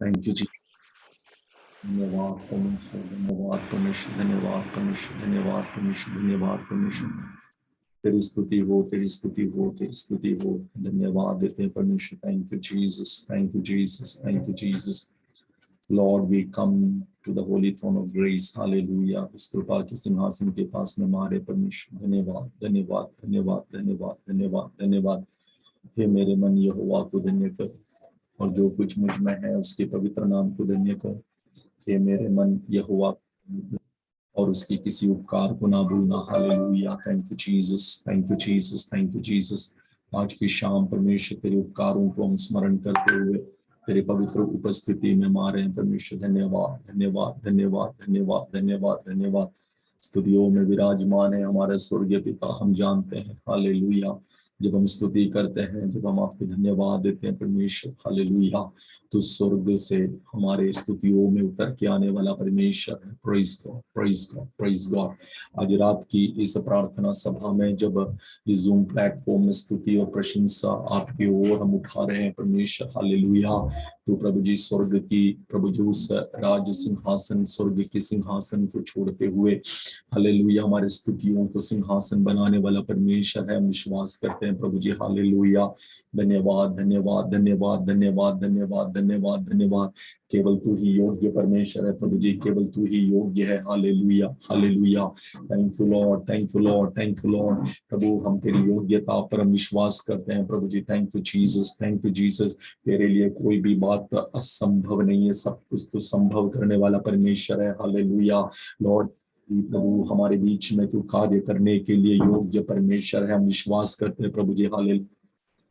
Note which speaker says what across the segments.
Speaker 1: Thank you जी। धन्यवाद परमेश्वर, धन्यवाद परमेश्वर, धन्यवाद परमेश्वर, धन्यवाद परमेश्वर, धन्यवाद परमेश्वर। तेरी स्तुति हो, तेरी स्तुति हो, तेरी स्तुति हो। धन्यवाद देते हैं परमेश्वर। Thank you Jesus, thank you Jesus, thank you Jesus. Lord we come to the holy throne of grace, hallelujah. इस कृपा के सिंहासन के पास में हमारे परमेश्वर, धन्यवाद धन्यवाद धन्यवाद धन्यवाद धन्यवाद धन्यवाद। हे मेरे मन यहोवा को धन्य कर, और जो कुछ मुझ में है उसके पवित्र नाम को धन्य कर। हे मेरे मन यहोवा और उसकी किसी उपकार को ना भूलना, hallelujah. Thank you Jesus, thank you Jesus, thank you Jesus. आज की शाम परमेश्वर तेरे उपकारों को हम स्मरण करते हुए तेरे पवित्र उपस्थिति में मारे हैं परमेश्वर। धन्यवाद धन्यवाद धन्यवाद धन्यवाद धन्यवाद धन्यवाद। स्तुतियों में विराजमान है हमारे स्वर्गीय पिता, हम जानते हैं हालेलुया। जब हम स्तुति करते हैं, जब हम आपको धन्यवाद देते हैं परमेश्वर, हालेलुया, तो स्वर्ग से हमारे स्तुतियों में उतर के आने वाला परमेश्वर है। Praise God, praise God, praise God. आज रात की इस प्रार्थना सभा में जब इस जूम प्लेटफॉर्म में स्तुति और प्रशंसा आपकी ओर हम उठा रहे हैं परमेश्वर, हालेलुया, तो प्रभु जी स्वर्ग की, प्रभु जी उस राज सिंहासन, स्वर्ग के सिंहासन को छोड़ते हुए, हालेलुया, हमारे स्तुतियों को सिंहासन बनाने वाला परमेश्वर है। हम विश्वास करते हैं प्रभु जी, हालेलुया। धन्यवाद धन्यवाद धन्यवाद धन्यवाद धन्यवाद धन्यवाद धन्यवाद। केवल तू ही योग्य परमेश्वर है प्रभु जी, केवल तू ही योग्य है। Hallelujah hallelujah. Thank you Lord, thank you Lord, thank you Lord. प्रभु हम तेरी योग्यता पर हम विश्वास करते हैं प्रभु जी। Thank you Jesus, thank you Jesus. तेरे लिए कोई भी बात असंभव नहीं है, सब कुछ तो संभव करने वाला परमेश्वर है। Hallelujah Lord. प्रभु हमारे बीच में तू कार्य करने के लिए योग्य परमेश्वर है, हम विश्वास करते हैं प्रभु जी। Hallelujah.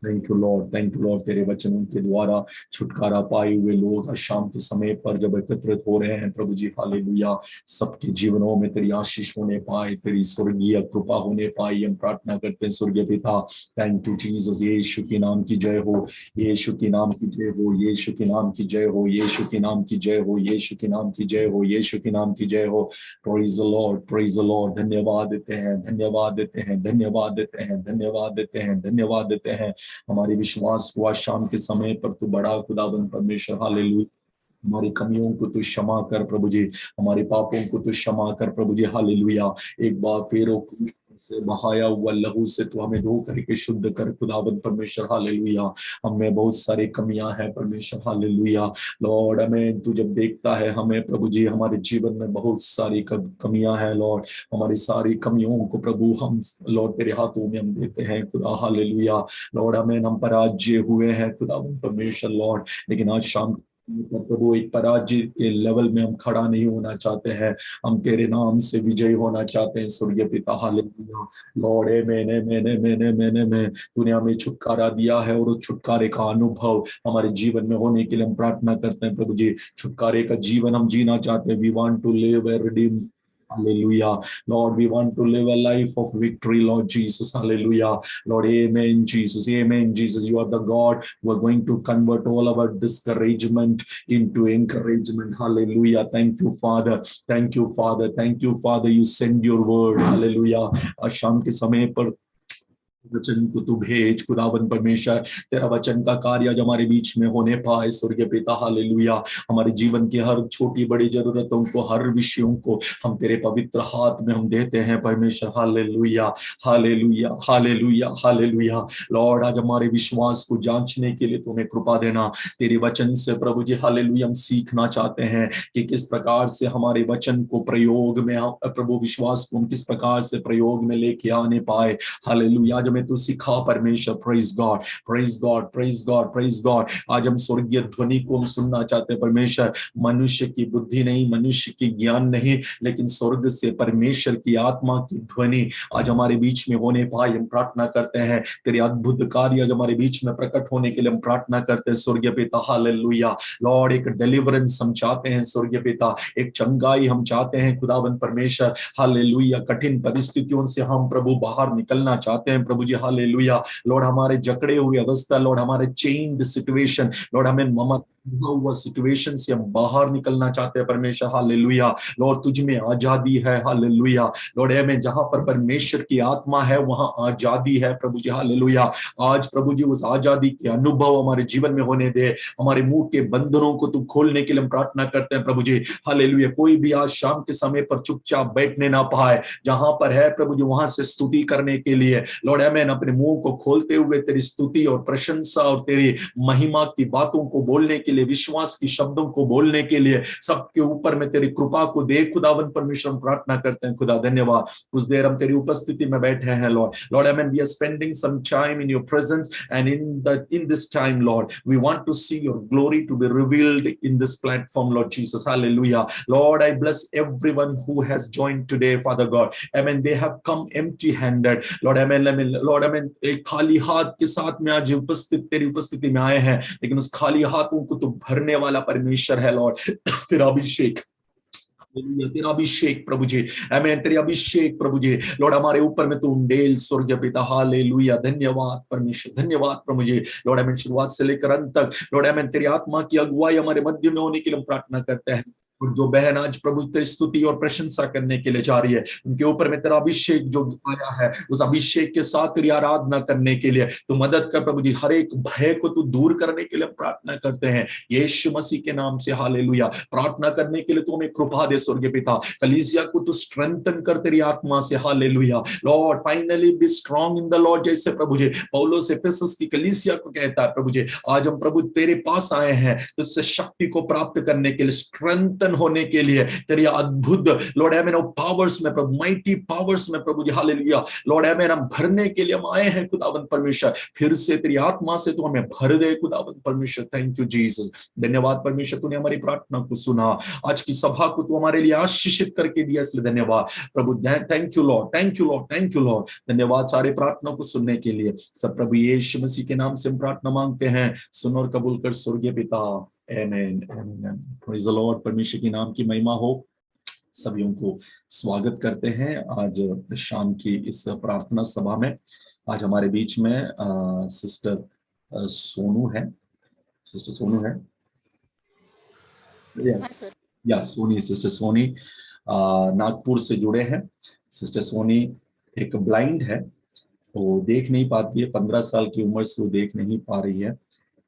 Speaker 1: Thank you Lord, thank you Lord. तेरे वचनों के द्वारा छुटकारा पाए हुए लोग आज शाम के समय पर जब एकत्रित हो रहे हैं प्रभु जी, हालेलुया, सबके जीवनों में तेरी आशीष होने पाए, तेरी स्वर्गीय कृपा होने पाए, हम प्रार्थना करते हैं स्वर्गीय पिता। Thank you Jesus. यीशु के नाम की जय हो, यीशु के नाम की जय हो, यीशु के नाम की जय हो, यीशु के नाम की जय हो, यीशु के नाम की जय हो, यीशु के नाम की जय हो। Praise the Lord, praise the Lord. धन्यवाद देते हैं, धन्यवाद देते हैं, धन्यवाद देते हैं, धन्यवाद देते हैं, धन्यवाद देते हैं। हमारे विश्वास को आज शाम के समय पर तू बड़ा खुदाबंद परमेश्वर, हालेलुया। हमारी कमियों को तू क्षमा कर प्रभु जी, हमारे पापों को तू क्षमा कर प्रभु जी, हालेलुया। एक बार फिर ओ क्रूस से बहाया हुआ लहू से तू हमें धो करके शुद्ध कर खुदाबंद परमेश्वर, हालेलुया। हमें बहुत सारी कमियां हैं परमेश्वर, हालेलुया। लॉर्ड हमें तू जब देखता है हमें प्रभु जी, हमारे जीवन में बहुत सारी कमियां हैं लॉर्ड। हमारी सारी कमियों को प्रभु हम लॉर्ड तेरे हाथों में हम देते हैं खुदा, हालेलुया। लॉर्ड हमें हम पराजय हुए हैं खुदा परमेश्वर लॉर्ड, लेकिन आज शाम प्रभु एक पराजय के लेवल में हम खड़ा नहीं होना चाहते हैं, हम तेरे नाम से विजयी होना चाहते हैं स्वर्गीय पिता, हालेलुया। लॉर्ड मैंने तूने हमें छुटकारा दिया है, और उस छुटकारे का अनुभव हमारे जीवन में होने के लिए हम प्रार्थना करते हैं प्रभु जी। छुटकारे का जीवन हम जीना चाहते हैं। We want to live a redeemed, hallelujah, Lord, we want to live a life of victory, Lord Jesus, hallelujah. Lord, amen Jesus, amen Jesus. You are the God who are going to convert all our discouragement into encouragement, hallelujah. Thank you Father, thank you Father, thank you Father. You send your word, hallelujah. आज शाम के समय पर वचन को तू भेज खुदावन परमेश्वर, तेरा वचन का कार्य आज हमारे बीच में होने पाए स्वर्गीय पिता, हालेलुया। हमारे जीवन की हर छोटी बड़ी जरूरतों को, हर विषयों को हम तेरे पवित्र हाथ में हम देते हैं परमेश्वर, hallelujah hallelujah hallelujah hallelujah. Lord आज हमारे विश्वास को जांचने के लिए तुम्हें कृपा देना तेरे वचन से प्रभु जी, हालेलुया। हम सीखना चाहते हैं कि किस प्रकार से हमारे वचन को प्रयोग में, प्रभु विश्वास को हम किस प्रकार से प्रयोग में लेके आने पाए, हालेलुया। आज हमें तू सिखा परमेश्वर, praise God, praise God, praise God, praise God. आज हम स्वर्गीय ध्वनि को हम सुनना चाहते हैं परमेश्वर, मनुष्य की बुद्धि नहीं, मनुष्य की ज्ञान नहीं, लेकिन स्वर्ग से परमेश्वर की आत्मा की ध्वनि आज हमारे बीच में होने पाए, हम प्रार्थना करते हैं। तेरे अद्भुत कार्य आज हमारे बीच में प्रकट होने के लिए हम प्रार्थना करते हैं स्वर्गीय पिता, हालेलुया। लॉर्ड एक डिलीवरेंस हम चाहते हैं स्वर्गीय पिता, एक चंगाई हम चाहते हैं खुदावन परमेश्वर, हालेलुया। कठिन परिस्थितियों से हम प्रभु बाहर निकलना चाहते हैं प्रभु जी, हालेलुया। लॉर्ड हमारे जकड़े हुए अवस्था, लॉर्ड हमारे चेन्ड सिचुएशन, लॉर्ड हमें हुआ सिचुएशन से हम बाहर निकलना चाहते हैं परमेश्वर, हालेलुया। लॉर्ड तुझ में आजादी है, हालेलुया। लॉर्ड में जहां पर परमेश्वर की आत्मा है वहां आजादी है प्रभु जी, हालेलुया। आज प्रभु जी उस आजादी के अनुभव हमारे जीवन में होने दे। हमारे मुंह के बंधनों को तू खोलने के लिए हम प्रार्थना करते हैं प्रभु जी, हालेलुया। कोई भी आज शाम के समय पर चुपचाप बैठने ना पाए, जहां पर है प्रभु जी वहां से स्तुति करने के लिए लॉर्ड आमेन, अपने मुंह को खोलते हुए तेरी स्तुति और प्रशंसा और तेरी महिमा की बातों को बोलने के लिए, विश्वास की शब्दों को बोलने के लिए सबके ऊपर में तेरी कृपा को दे खुदावन परमेश्वर। हम प्रार्थना करते हैं खुदा, धन्यवाद। कुछ देर हम तेरी उपस्थिति में बैठे हैं Lord. Lord amen, we are spending some time in your presence and in this time Lord we want to see your glory to be revealed in this platform Lord Jesus, hallelujah. Lord, I bless everyone who has joined today Father God, amen. They have come empty handed Lord, amen, amen. Lord, amen, एक खाली हाथ के साथ में आज उपस्थित तेरी उपस्थिति में आए हैं, लेकिन उस खाली हाथों को तो भरने वाला परमेश्वर है लॉर्ड। तेरा अभिषेक, तेरा अभिषेक प्रभु जी, आमीन, तेरी अभिषेक प्रभु जी लॉर्ड हमारे ऊपर में तू उंडेल स्वर्ग पिता, हालेलुया। धन्यवाद परमेश्वर, धन्यवाद प्रभु जी। लॉर्ड आमीन, शुरुआत से लेकर अंत तक लॉर्ड आमीन तेरी आत्मा की अगुवाई हमारे मध्य में होने के लिए हम प्रार्थना करते हैं। और जो बहन आज प्रभु तेरी स्तुति और प्रशंसा करने के लिए जा रही है, उनके ऊपर में तेरा अभिषेक जो आया है, उस अभिषेक के साथ तेरी आराधना करने के लिए तू मदद कर प्रभु जी। हर एक भय को तू दूर करने के लिए प्रार्थना करते हैं यीशु मसीह के नाम से, हालेलुया। प्रार्थना करने के लिए तू हमें कृपा दे स्वर्गीय पिता। कलीसिया को तू स्ट्रेंथन कर तेरी आत्मा से, hallelujah. Lord finally B strong in the Lord, जैसे प्रभु जी पौलुस एफेसस की कलीसिया को कहता है प्रभु जी, आज हम प्रभु तेरे पास आए हैं तुझसे शक्ति को प्राप्त करने के लिए, स्ट्रेंथन होने के लिए, तेरी अद्भुत लॉर्ड आमीन पावर्स में प्रभु, माइटी पावर्स में प्रभु जी, हालेलुया। लॉर्ड आमीन हम भरने के लिए हम आए हैं खुदावन परमेश्वर, फिर से तेरी आत्मा से तू हमें भर दे खुदावन परमेश्वर। थैंक यू जीसस, धन्यवाद परमेश्वर, तूने हमारी प्रार्थना को सुना, आज की सभा को तू हमारे लिए आशीषित करके दिया, इसलिए धन्यवाद प्रभु। Thank you Lord, thank you Lord, thank you Lord. धन्यवाद सारे प्रार्थना को सुनने के लिए। सब प्रभु यीशु मसीह के नाम से हम प्रार्थना मांगते हैं, सुन और कबूल कर स्वर्गीय पिता, आमेन, आमेन। प्रेज़ द लॉर्ड, परमेश्वर के नाम की महिमा हो। सभी को स्वागत करते हैं आज शाम की इस प्रार्थना सभा में। आज हमारे बीच में सिस्टर सोनू है, सिस्टर सोनू है, यस या सोनी, सिस्टर सोनी नागपुर से जुड़े हैं। सिस्टर सोनी एक ब्लाइंड है, वो देख नहीं पाती है, 15 साल की उम्र से वो देख नहीं पा रही है,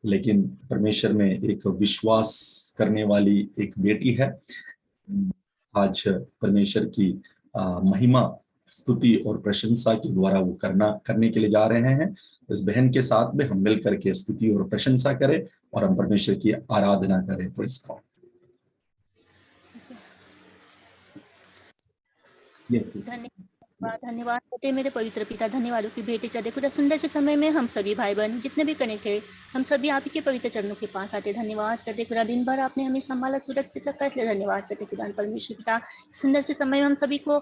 Speaker 1: लेकिन परमेश्वर में एक विश्वास करने वाली एक बेटी है। आज परमेश्वर की महिमा, स्तुति और प्रशंसा के द्वारा वो करने के लिए जा रहे हैं। इस बहन के साथ में हम मिल करके स्तुति और प्रशंसा करें और हम परमेश्वर की आराधना करें। Praise God. यस,
Speaker 2: धन्यवाद होते मेरे पवित्र पिता, धन्यवादों की भेंट चढ़े खुदा। सुंदर से समय में हम सभी भाई बहन जितने भी कनेक्ट है, हम सभी आप ही के पवित्र चरणों के पास आते धन्यवाद करते खुदा। दिन भर आपने हमें संभाला, सुरक्षित रखा, इसलिए धन्यवाद करते खुदा परमेश्वर पिता। सुंदर से समय में हम सभी को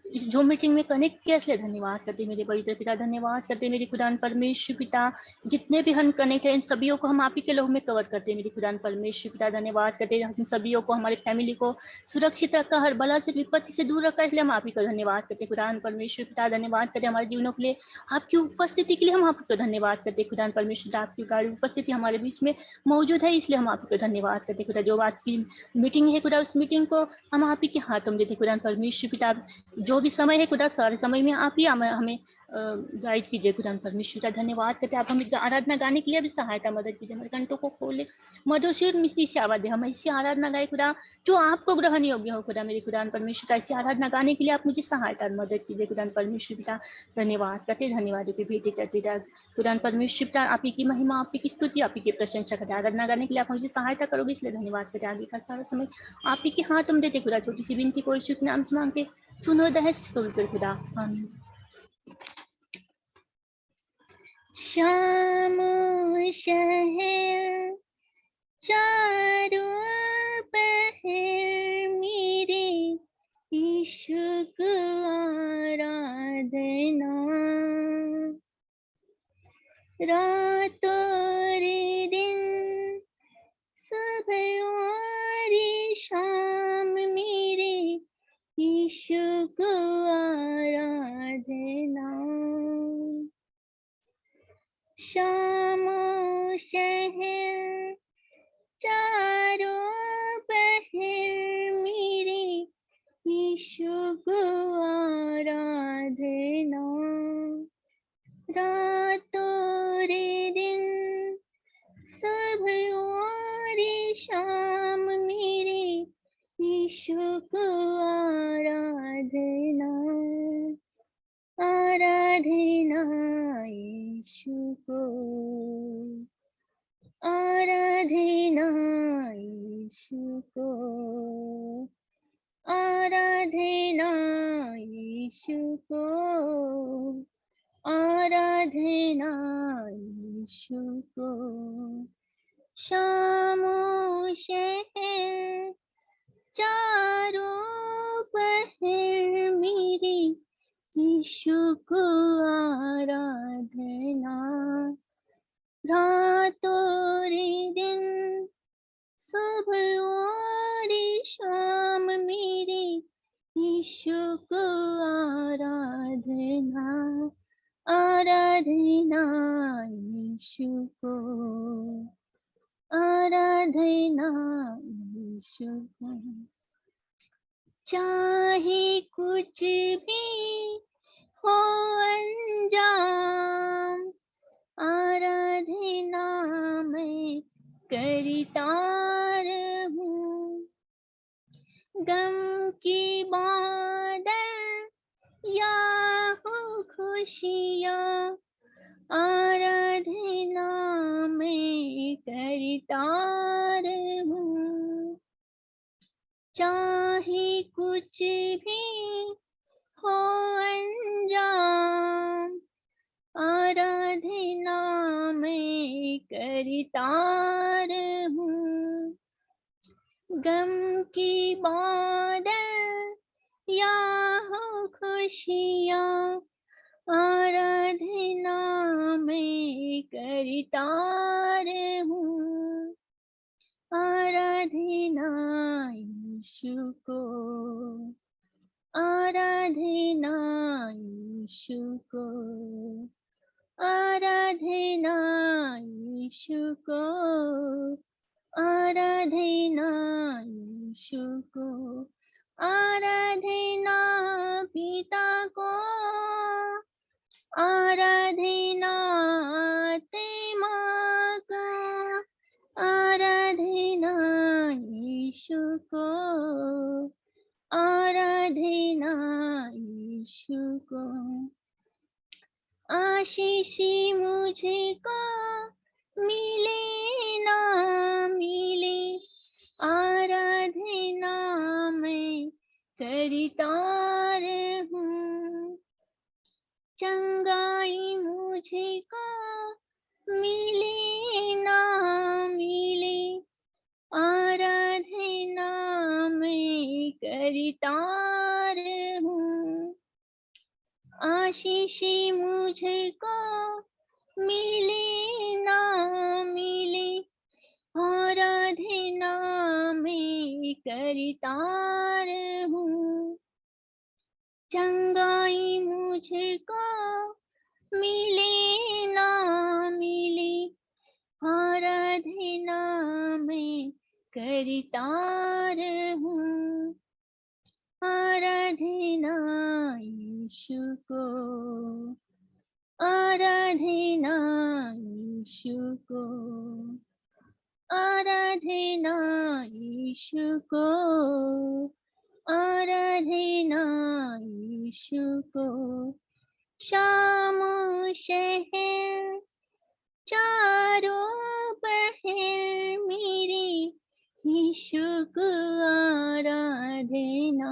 Speaker 2: इस जो मीटिंग में कनेक्ट किया, इसलिए धन्यवाद करते मेरे पवित्र पिता। धन्यवाद करते मेरे खुदान परमेश्वर पिता, जितने भी हम कनेक्ट हैं इन सभी को हम आप ही के लोग में कवर करते मेरे खुदान परमेश्वर पिता। धन्यवाद करते हम सभी को, हमारे फैमिली को सुरक्षित रखा, हर बला से विपत्ति से दूर रखा, इसलिए हम आप ही को धन्यवाद करते खुदान परमेश्वर पिता। धन्यवाद करते हमारे जीवनों के लिए, आपकी उपस्थिति के लिए हम आपको धन्यवाद करते खुदान परमेश्वर पिता। आपकी गाड़ी उपस्थिति हमारे बीच में मौजूद है, इसलिए हम आपको धन्यवाद करते खुदा। जो आज की मीटिंग है खुदा, उस मीटिंग को हम आप ही के हाथों में देते खुदान परमेश्वर पिता। जो भी समय है खुदा, सारे समय में आप ही हमें गाइड कीजिए खुदा परमेश्वर का। धन्यवाद करते आप हमें आराधना गाने के लिए भी सहायता मदद कीजिए, हमारे कंठों को खोले, मधुर मिष्टी से आवाज दे, हम ऐसी आराधना गाए खुदा जो आपको ग्रहण योग्य हो खुदा मेरे खुदा परमेश्वर का। ऐसी आराधना गाने के लिए आप मुझे सहायता मदद कीजिए खुदा परमेश्वर पिता। धन्यवाद करते, धन्यवाद के भेटे चलते खुदा परमेश्वर पिता। आप ही की महिमा, आप ही की स्तुति, आप ही की प्रशंसा करते, आराधना गाने के लिए आप मुझे सहायता करोगे, इसलिए धन्यवाद करते। आगे का सारा समय आप ही के हाथ में देते खुदा। छोटी सी विनती को यीशु के नाम से मांगते, सुनो दहस कबूल खुदा, आमीन। शाम शहर चारों पहर मेरे यीशु को आराधना, रातों रे दिन सुबह और शाम मेरे यीशु को आराधना। शाम शहर यीशु को आराधना, आराधना यीशु को, आराधना यीशु को, आराधना यीशु को, आराधना यीशु को। शामों शहर चारों पहर मेरी यीशु को आराधना, रातों रे दिन सुबह और शाम मेरी यीशु को आराधना, आराधना यीशु को, आराधना यीशु को। चाहे कुछ भी हो अंजाम, आराधना मैं करता रहूं। गम की बादल या हो खुशियाँ, आराधना मैं करता रहूं। चाहे कुछ भी हो अंजाम, आराधना मैं करता रहूं। गम की बादल या हो खुशियाँ, आराधना मैं करता रहूं। आराधना यीशु को, आराधना यीशु को, आराधना यीशु को, आराधना यीशु को, आराधना पिता को, आराधना आत्मा को, आराधना यीशु को, आराधना यीशु को। आशीष मुझको मिले ना मिले, आराधना मैं करता रहूं। चंगाई मुझको मिले ना मिले, आराधना मैं करता रहूं। आशीष मुझको मिले ना मिले, आराधना मैं करता रहूं। चंगाई मुझको मिले ना मिले, आराधना मैं करता रहूं। आराधना यीशु को, आराधना यीशु को, आराधना यीशु को, आराधना यीशु को। शाम शहर चारों पहर मेरी यीशु को आराधना,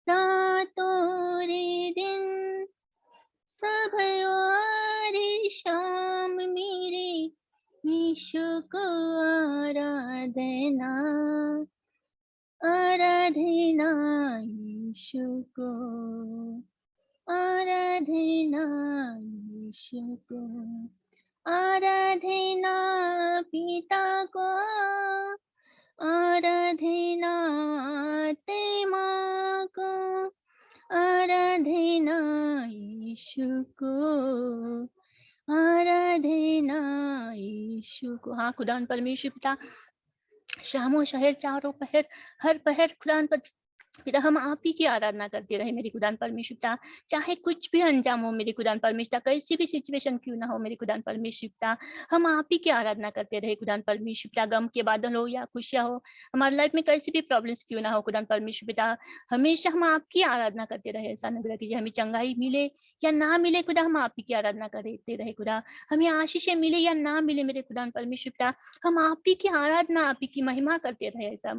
Speaker 2: रातों रे दिन सुबह और शाम मेरे यीशु को आराधना, आराधना यीशु को, आराधना यीशु को, आराधना पिता को, आराधना आत्मा को, आराधना यीशु को, आराधना यीशु को। हाँ खुदान परमेश्वर पिता, शामों शहर चारों पहर हर पहर खुदान पर पिता हम आप ही की आराधना करते रहे मेरे खुदान परमेश्वर पिता, चाहे कुछ भी अंजाम हो मेरे खुदान परमेश्वर पिता, कैसी भी सिचुएशन क्यों ना हो मेरे खुदान परमेश्वर पिता, हम आप ही की आराधना करते रहे खुदान परमेश्वर पिता। गम के बादल हो या खुशियाँ हो, हमारी लाइफ में कैसी भी प्रॉब्लम्स क्यों ना हो खुदान परमेश्वर पिता, हमेशा हम आपकी आराधना करते रहे। ऐसा अनुग्रह कीजिए, हमें चंगाई मिले या ना मिले खुदा, हम आप ही की आराधना करते रहे खुदा। हमें आशीषें मिले या ना मिले मेरे खुदान परमेश्वर पिता, हम आप ही की आराधना, आप ही की महिमा करते रहे। ऐसा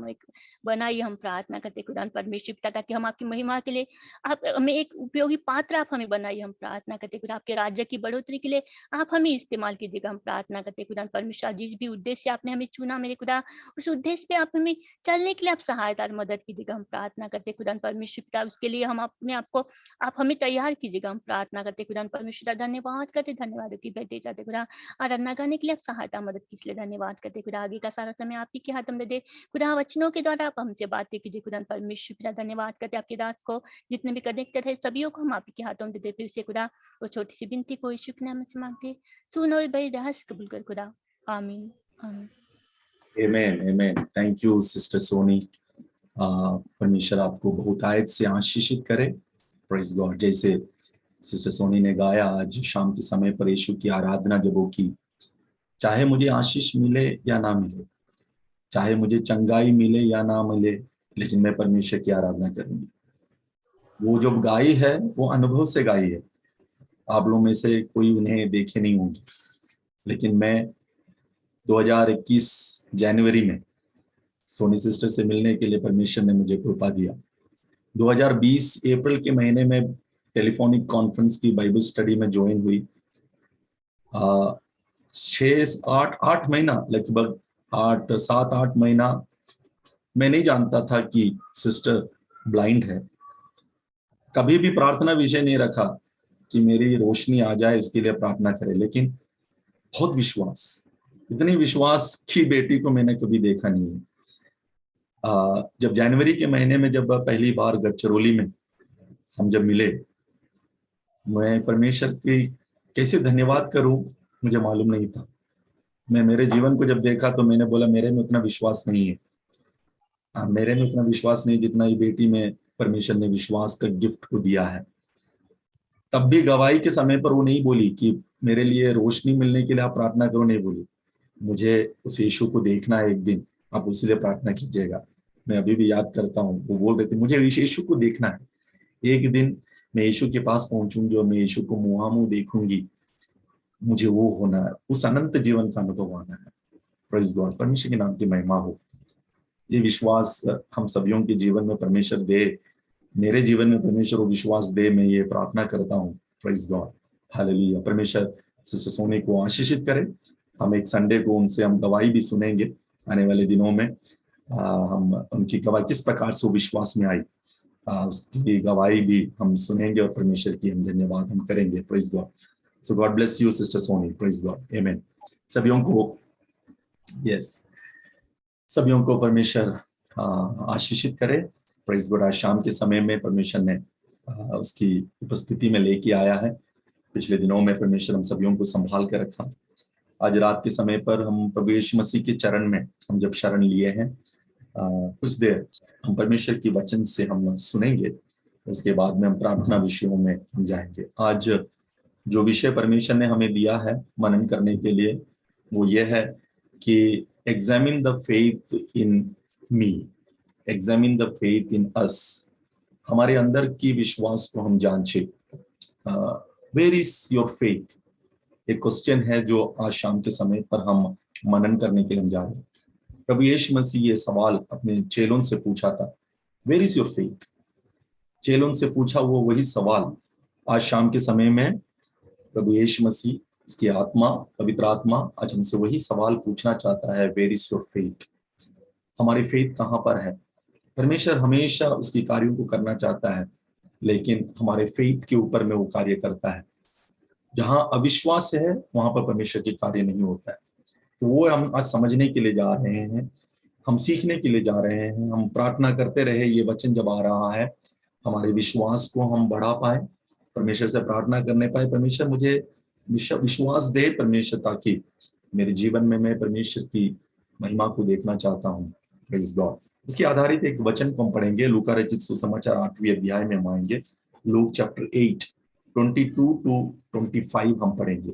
Speaker 2: बनाइए हम प्रार्थना करते खुदान परमेश्वर पिता, ताकि हम आपकी महिमा के लिए, आप हमें एक उपयोगी पात्र आप हमें बनाइए। हम प्रार्थना करते खुदा, आपके राज्य की बढ़ोतरी के लिए आप हमें इस्तेमाल कीजिएगा। हम प्रार्थना करते खुदान परमेश्वर, जिस भी उद्देश्य आपने हमें चुना मेरे खुदा, उस उद्देश्य पे आप हमें चलने के लिए आप सहायता और मदद कीजिएगा। हम प्रार्थना करते खुदान परमेश्वर पिता, उसके लिए हम अपने आप को, आप हमें तैयार कीजिएगा। हम प्रार्थना करते खुदान परमेश्वर, धन्यवाद करते, धन्यवाद की बेटे जाते खुदा, आराधना करने के लिए आप सहायता मदद की, इसलिए धन्यवाद करते खुदा। आगे का सारा समय आप ही के हाथ में दे खुदा, वचनों के द्वारा आप हमसे बातें कीजिए खुदा परमेश्वर पिता। धन्यवाद करते आपके दास को, जितने भी कनेक्टेड है सभी को हम आप ही के हाथों में देते। फिर से खुदा वो छोटी सी बिनती को यीशु के नाम से मांगते, सुन और बड़ी रहस्य कबूल कर खुदा, आमीन आमीन।
Speaker 1: Amen, amen. Thank you, Sister Sony. परमेश्वर आपको बहुत आयत से आशीषित करे। Praise God. जैसे सिस्टर सोनी ने गाया आज शाम के समय पर यीशु की आराधना जब वो की, चाहे मुझे आशीष मिले या ना मिले, चाहे मुझे चंगाई मिले या ना मिले, लेकिन मैं परमेश्वर की आराधना करूंगी। वो जो गाई है वो अनुभव से गाई है। आप लोगों में से कोई उन्हें देखे नहीं होंगे, लेकिन मैं 2021 जनवरी में सोनी सिस्टर से मिलने के लिए परमेश्वर ने मुझे कृपा दिया। 2020 अप्रैल के महीने में टेलीफोनिक कॉन्फ्रेंस की बाइबल स्टडी में ज्वाइन हुई। 6-8 महीना, लगभग 7-8 महीना मैं नहीं जानता था कि सिस्टर ब्लाइंड है। कभी भी प्रार्थना विषय नहीं रखा कि मेरी रोशनी आ जाए, इसके लिए प्रार्थना करें, लेकिन बहुत विश्वास, इतनी विश्वास की बेटी को मैंने कभी देखा नहीं है। जब जनवरी के महीने में जब पहली बार गढ़चिरौली में हम जब मिले, मैं परमेश्वर की कैसे धन्यवाद करूं मुझे मालूम नहीं था। मैं मेरे जीवन को जब देखा तो मैंने बोला मेरे में उतना विश्वास नहीं है, मेरे में उतना विश्वास नहीं जितना ये बेटी में परमेश्वर ने विश्वास का गिफ्ट को दिया है। तब भी गवाही के समय पर वो नहीं बोली कि मेरे लिए रोशनी मिलने के लिए आप प्रार्थना करो, नहीं बोली। मुझे उस यीशु को देखना है एक दिन, आप उसी लिए प्रार्थना कीजिएगा। मैं अभी भी याद करता हूँ, वो बोल रहे थे मुझे यीशु को देखना है, एक दिन मैं यीशु के पास पहुंचूंगी और मैं यीशु को मुहामुह देखूंगी, मुझे वो होना है, उस अनंत जीवन का अनुभव आना है। प्रेज़ गॉड, परमेश्वर के नाम की महिमा हो। ये विश्वास हम सभी के जीवन में परमेश्वर दे, मेरे जीवन में परमेश्वर वो विश्वास दे, मैं ये प्रार्थना करता हूँ। Praise God, hallelujah. परमेश्वर सिस्टर सोनी को आशीषित करे। हम एक संडे को उनसे हम गवाही भी सुनेंगे आने वाले दिनों में। हम उनकी गवाही किस प्रकार से विश्वास में आई, उसकी गवाही भी हम सुनेंगे और परमेश्वर की हम धन्यवाद हम करेंगे। Praise God. So God bless you sister Soni. Praise God, amen. सभी को सभी को परमेश्वर आशीषित करे। Praise God. आज शाम के समय में परमेश्वर ने उसकी उपस्थिति में लेके आया है। पिछले दिनों में परमेश्वर हम सभी को संभाल के रखा। आज रात के समय पर हम प्रभु यीशु मसीह के चरण में हम जब शरण लिए हैं, कुछ देर हम परमेश्वर की वचन से हम सुनेंगे, उसके बाद में हम प्रार्थना विषयों में हम जाएंगे। आज जो विषय परमेश्वर ने हमें दिया है मनन करने के लिए, वो ये है कि examine the faith in me, examine the faith in us. हमारे अंदर की विश्वास को हम जांचे। वेयर इज योर फेथ, एक क्वेश्चन है जो आज शाम के समय पर हम मनन करने के लिए हम जा रहे हैं। प्रभु यीशु मसीह ये सवाल अपने चेलों से पूछा था, वेयर इज योर फेथ। चेलों से पूछा वो वही सवाल आज शाम के समय में प्रभु यीशु मसीह, इसकी आत्मा, पवित्र आत्मा आज हमसे वही सवाल पूछना चाहता है, वेयर इज योर फेथ। हमारी फेथ कहाँ पर है। परमेश्वर हमेशा उसकी कार्यों को करना चाहता है, लेकिन हमारे फेथ के ऊपर में वो कार्य करता है। जहां अविश्वास है वहां पर परमेश्वर के कार्य नहीं होता है। तो वो हम आज समझने के लिए जा रहे हैं, हम सीखने के लिए जा रहे हैं। हम प्रार्थना करते रहे, ये वचन जब आ रहा है हमारे विश्वास को हम बढ़ा पाए, परमेश्वर से प्रार्थना करने पाए, परमेश्वर मुझे विश्वास दे परमेश्वर, ताकि मेरे जीवन में मैं परमेश्वर की महिमा को देखना चाहता हूँ। Praise God. इसके आधारित एक वचन को हम पढ़ेंगे। लूका रचित सुसमाचार 8वें अध्याय में हम आएंगे। लूक चैप्टर 8 22 to 25 हम पढ़ेंगे।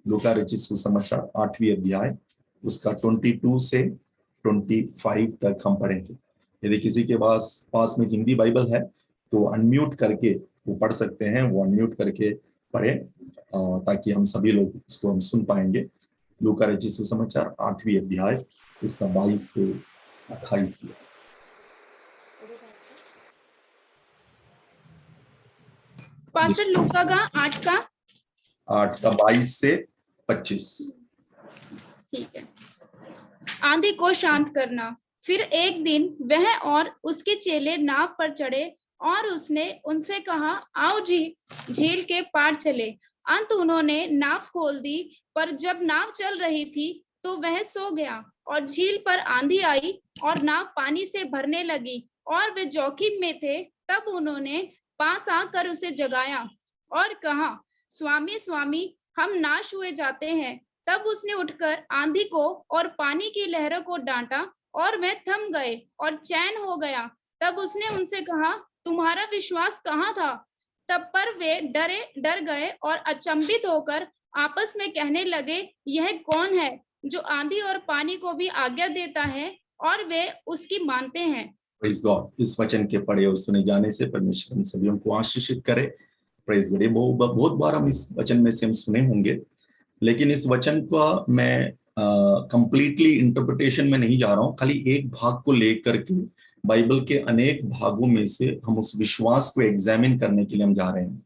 Speaker 1: लूका रचित सुसमाचार 8वें अध्याय उसका 22 से 25 तक हम पढ़ेंगे। यदि किसी के पास में हिंदी बाइबल है तो अनम्यूट करके वो पढ़ सकते हैं, वो अनम्यूट करके पढ़े ताकि हम सभी लोग इसको हम सुन पाएंगे। लूका रचित सुसमाचार 8वें अध्याय उसका 22 से 28 तक।
Speaker 3: पास्टर लूका का 8 का
Speaker 1: 22 से 25।
Speaker 3: ठीक है। आंधी को शांत करना। फिर एक दिन वह और उसके चेले नाव पर चढ़े और उसने उनसे कहा, आओ झील के पार चले। अंत उन्होंने नाव खोल दी, पर जब नाव चल रही थी तो वह सो गया और झील पर आंधी आई और नाव पानी से भरने लगी और वे जोखिम में थे। तब उन्होंने पास आकर उसे जगाया और कहा, स्वामी स्वामी, हम नाश हुए जाते हैं। तब उसने उठकर आंधी को और पानी की लहरों को डांटा और वे थम गए और चैन हो गया। तब उसने उनसे कहा, तुम्हारा विश्वास कहाँ था? तब पर वे डर गए और अचंभित होकर आपस में कहने लगे, यह कौन है जो आंधी और पानी को भी आज्ञा देता है और वे उसकी मानते हैं।
Speaker 1: Praise God. इस वचन के पढ़े और सुने जाने से परमेश्वर हम सभी को आशीषित करे। Praise God. बहुत बार हम इस वचन में से हम सुने होंगे, लेकिन इस वचन का मैं कंप्लीटली इंटरप्रिटेशन में नहीं जा रहा हूं। खाली एक भाग को लेकर के बाइबल के अनेक भागों में से हम उस विश्वास को एग्जामिन करने के लिए हम जा रहे हैं।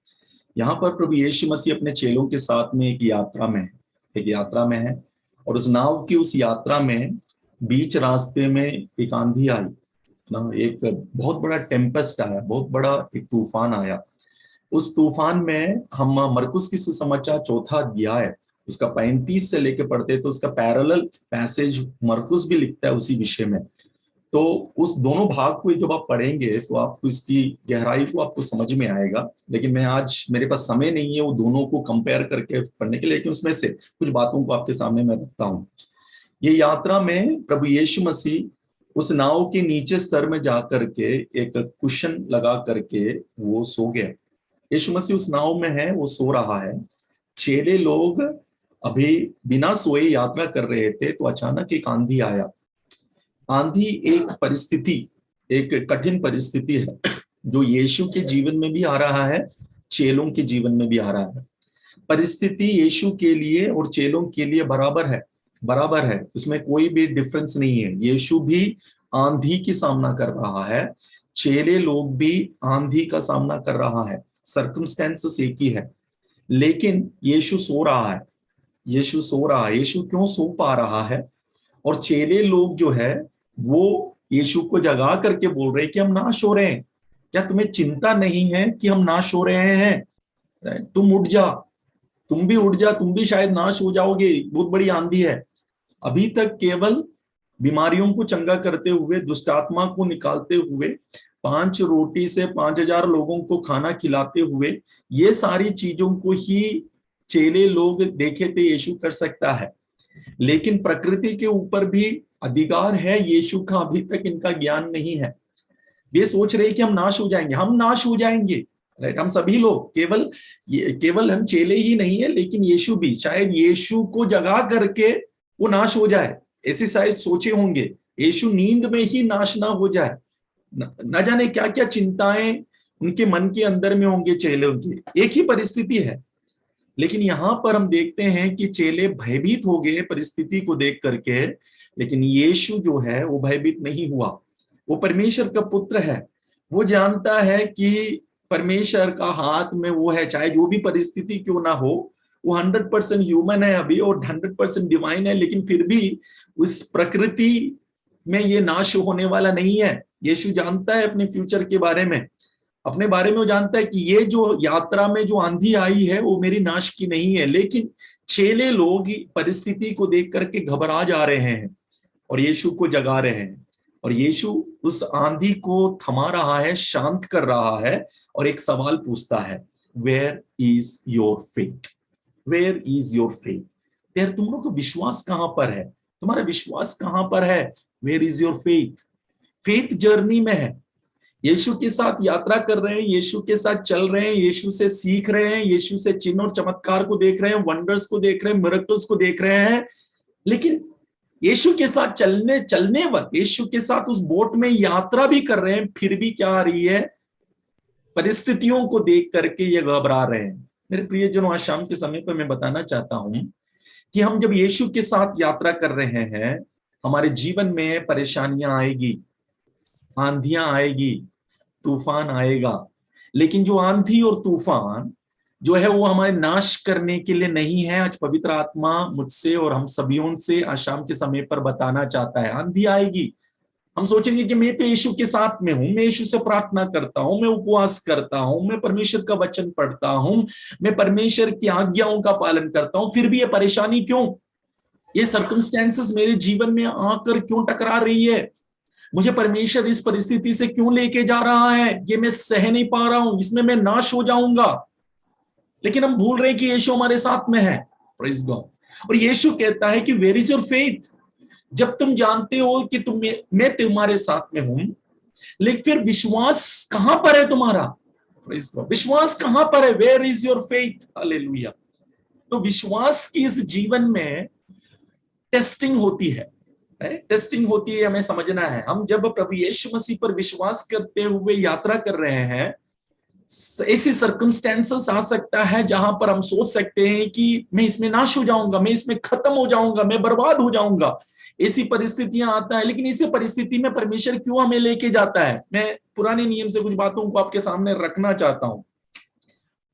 Speaker 1: यहाँ पर प्रभु यीशु मसीह अपने चेलों के साथ में एक यात्रा में है और उस नाव की उस यात्रा में बीच रास्ते में एक आंधी आई ना, एक बहुत बड़ा टेम्पेस्ट आया, बहुत बड़ा एक तूफान आया। उस तूफान में हम मरकुस की सुसमाचार 4 अध्याय उसका 35 से लेके पढ़ते तो उसका पैरेलल पैसेज मरकुस भी लिखता है उसी विषय में। तो उस दोनों भाग को जब आप पढ़ेंगे तो आपको इसकी गहराई को आपको समझ में आएगा। लेकिन मैं आज मेरे पास समय नहीं है वो दोनों को कंपेयर करके पढ़ने के लिए, लेकिन उसमें से कुछ बातों को आपके सामने मैं रखता हूँ। ये यात्रा में प्रभु यीशु मसीह उस नाव के नीचे स्तर में जाकर के एक कुशन लगा करके वो सो गया। यीशु मसीह उस नाव में है, वो सो रहा है। चेले लोग अभी बिना सोए यात्रा कर रहे थे तो अचानक एक आंधी आया। आंधी एक परिस्थिति, एक कठिन परिस्थिति है जो यीशु के जीवन में भी आ रहा है, चेलों के जीवन में भी आ रहा है। परिस्थिति यीशु के लिए और चेलों के लिए बराबर है, उसमें कोई भी डिफरेंस नहीं है। यीशु भी आंधी की सामना कर रहा है, चेले लोग भी आंधी का सामना कर रहा है। सर्कमस्टेंसेस एक ही है, लेकिन यीशु सो रहा है। यीशु क्यों सो पा रहा है? और चेले लोग जो है वो यीशु को जगा करके बोल रहे हैं कि हम नाश हो रहे हैं। क्या तुम्हें चिंता नहीं है कि हम नाश हो रहे हैं? तुम उठ जा, तुम भी उठ जा, तुम भी शायद नाश हो जाओगे, बहुत बड़ी आंधी है। अभी तक केवल बीमारियों को चंगा करते हुए, दुष्ट आत्मा को निकालते हुए, 5 रोटी से 5000 लोगों को खाना खिलाते हुए, ये सारी चीजों को ही चेले लोग देखे थे यीशु कर सकता है। लेकिन प्रकृति के ऊपर भी अधिकार है यीशु का, अभी तक इनका ज्ञान नहीं है। वे सोच रहे कि हम नाश हो जाएंगे, राइट? हम सभी लोग, केवल हम चेले ही नहीं है, लेकिन यीशु भी, शायद यीशु को जगा करके वो नाश हो जाए, ऐसे शायद सोचे होंगे। यीशु नींद में ही नाश ना हो जाए। न जाने क्या क्या चिंताएं उनके मन के अंदर में होंगे चेलों की। एक ही परिस्थिति है, लेकिन यहां पर हम देखते हैं कि चेले भयभीत हो गए परिस्थिति को देख करके, लेकिन यीशु जो है वो भयभीत नहीं हुआ। वो परमेश्वर का पुत्र है, वो जानता है कि परमेश्वर का हाथ में वो है, चाहे जो भी परिस्थिति क्यों ना हो। वो 100% ह्यूमन है अभी और 100% डिवाइन है, लेकिन फिर भी उस प्रकृति में ये नाश होने वाला नहीं है। यीशु जानता है अपने फ्यूचर के बारे में, अपने बारे में वो जानता है कि ये जो यात्रा में जो आंधी आई है वो मेरी नाश की नहीं है। लेकिन चेले लोग परिस्थिति को देख करके घबरा जा रहे हैं और यीशु को जगा रहे हैं, और यीशु उस आंधी को थमा रहा है, शांत कर रहा है और एक सवाल पूछता है, where is your faith? Where is your faith? यार तुम लोग का विश्वास कहां पर है? तुम्हारा विश्वास कहां पर है? Where is your faith? Faith journey में है, यीशु के साथ यात्रा कर रहे हैं, यीशु के साथ चल रहे हैं, यीशु से सीख रहे हैं, यीशु से चिन्ह और चमत्कार को देख रहे हैं, वंडर्स को देख रहे हैं, मिरेकल्स को देख रहे हैं। लेकिन यीशु के साथ चलने वक्त यीशु के साथ उस बोट में यात्रा भी कर रहे हैं, फिर भी क्या आ रही है, परिस्थितियों को देख करके ये घबरा रहे हैं। मेरे प्रियजनों, आज शाम के समय पर मैं बताना चाहता हूं कि हम जब यीशु के साथ यात्रा कर रहे हैं, हमारे जीवन में परेशानियां आएगी, आंधियां आएगी, तूफान आएगा, लेकिन जो आंधी और तूफान जो है वो हमारे नाश करने के लिए नहीं है। आज पवित्र आत्मा मुझसे और हम सभी से आज शाम के समय पर बताना चाहता है, आंधी आएगी, हम सोचेंगे कि मैं तो यीशु के साथ में हूं, मैं यीशु से प्रार्थना करता हूं, मैं उपवास करता हूं, मैं परमेश्वर का वचन पढ़ता हूं, मैं परमेश्वर की आज्ञाओं का पालन करता हूं, फिर भी ये परेशानी क्यों, ये सर्कमस्टेंसेस मेरे जीवन में आकर क्यों टकरा रही है, मुझे परमेश्वर इस परिस्थिति से क्यों लेके जा रहा है, ये मैं सह नहीं पा रहा हूं, इसमें मैं नाश हो जाऊंगा। लेकिन हम भूल रहे हैं कि यीशु हमारे साथ में है। Praise God. और यीशु कहता है कि वेयर इज योर फेथ, जब तुम जानते हो कि मैं तुम्हारे साथ में हूं, लेकिन फिर विश्वास कहां पर है तुम्हारा, प्रेज गॉड, विश्वास कहां पर है, where is your faith, hallelujah. तो विश्वास की इस जीवन में टेस्टिंग होती है, टेस्टिंग होती है, हमें समझना है। हम जब प्रभु यीशु मसीह पर विश्वास करते हुए यात्रा कर रहे हैं, ऐसी सर्कमस्टेंसेस आ सकता है जहां पर हम सोच सकते हैं कि मैं इसमें नाश हो जाऊंगा, मैं इसमें खत्म हो जाऊंगा, मैं बर्बाद हो जाऊंगा, ऐसी परिस्थितियां आता है। लेकिन इसी परिस्थिति में परमेश्वर क्यों हमें लेके जाता है, मैं पुराने नियम से कुछ बातों को आपके सामने रखना चाहता हूं।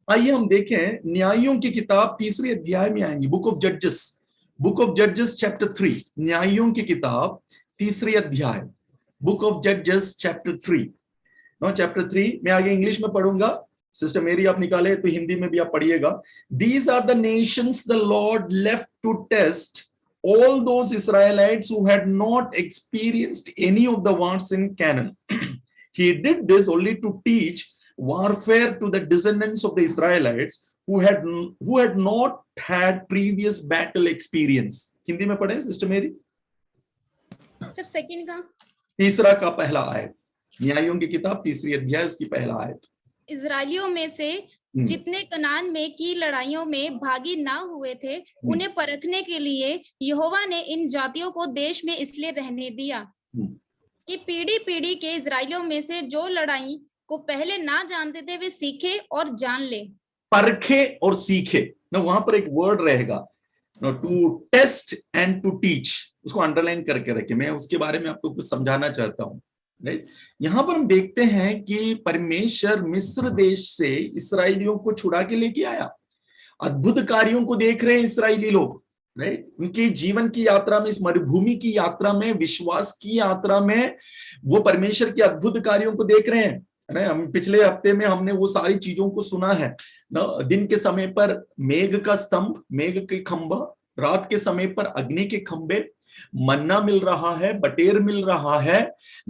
Speaker 1: आइए हम देखें, न्यायियों की किताब 3 अध्याय में आएंगे, बुक ऑफ जजेस चैप्टर 3, न्यायियों की किताब 3 अध्याय, बुक ऑफ जजेस चैप्टर 3 मैं आगे इंग्लिश में पढ़ूंगा, सिस्टर मेरी आप निकाले तो हिंदी में भी आप पढ़िएगा। These are the nations the Lord left to test all those Israelites who had not experienced any of the wars in Canaan. He did this only to teach warfare to the descendants of the Israelites who had not had previous battle experience. Hindi में पढ़े sister मेरी।
Speaker 3: Sir second का,
Speaker 1: तीसरा का पहला आयत, न्यायों की किताब 3 अध्याय उसकी पहला आयत।
Speaker 3: इजरायलियों में से जितने कनान में की लड़ाइयों में भागी ना हुए थे, उन्हें परखने के लिए यहोवा ने इन जातियों को देश में इसलिए रहने दिया कि पीढ़ी पीढ़ी के इजरायलियों में से जो लड़ाई को पहले ना जानते थे वे सीखे और जान ले।
Speaker 1: परखे और सीखे ना, वहां पर एक वर्ड रहेगा, to test and to teach, उसको अंडरलाइन करके रखे, मैं उसके बारे में आपको कुछ समझाना चाहता हूं। राइट, यहां पर हम देखते हैं कि परमेश्वर मिस्र देश से इस्राएलियों को छुड़ा के लेके आया, अद्भुत कार्यों को देख रहे हैं इस्राएली लोग। राइट, उनकी जीवन की यात्रा में, इस मरुभूमि की यात्रा में, विश्वास की यात्रा में वो परमेश्वर के अद्भुत कार्यों को देख रहे हैं। हम पिछले हफ्ते में हमने वो सारी चीजों को सुना है ना, दिन के समय पर मेघ का स्तंभ, मेघ के खंभा, रात के समय पर अग्नि के खंभे, मन्ना मिल रहा है, बटेर मिल रहा है।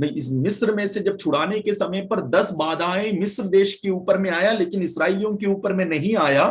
Speaker 1: इस मिस्र में से जब छुड़ाने के समय पर 10 बाधाएं मिस्र देश के ऊपर में आया, लेकिन इस्राएलियों के ऊपर में नहीं आया।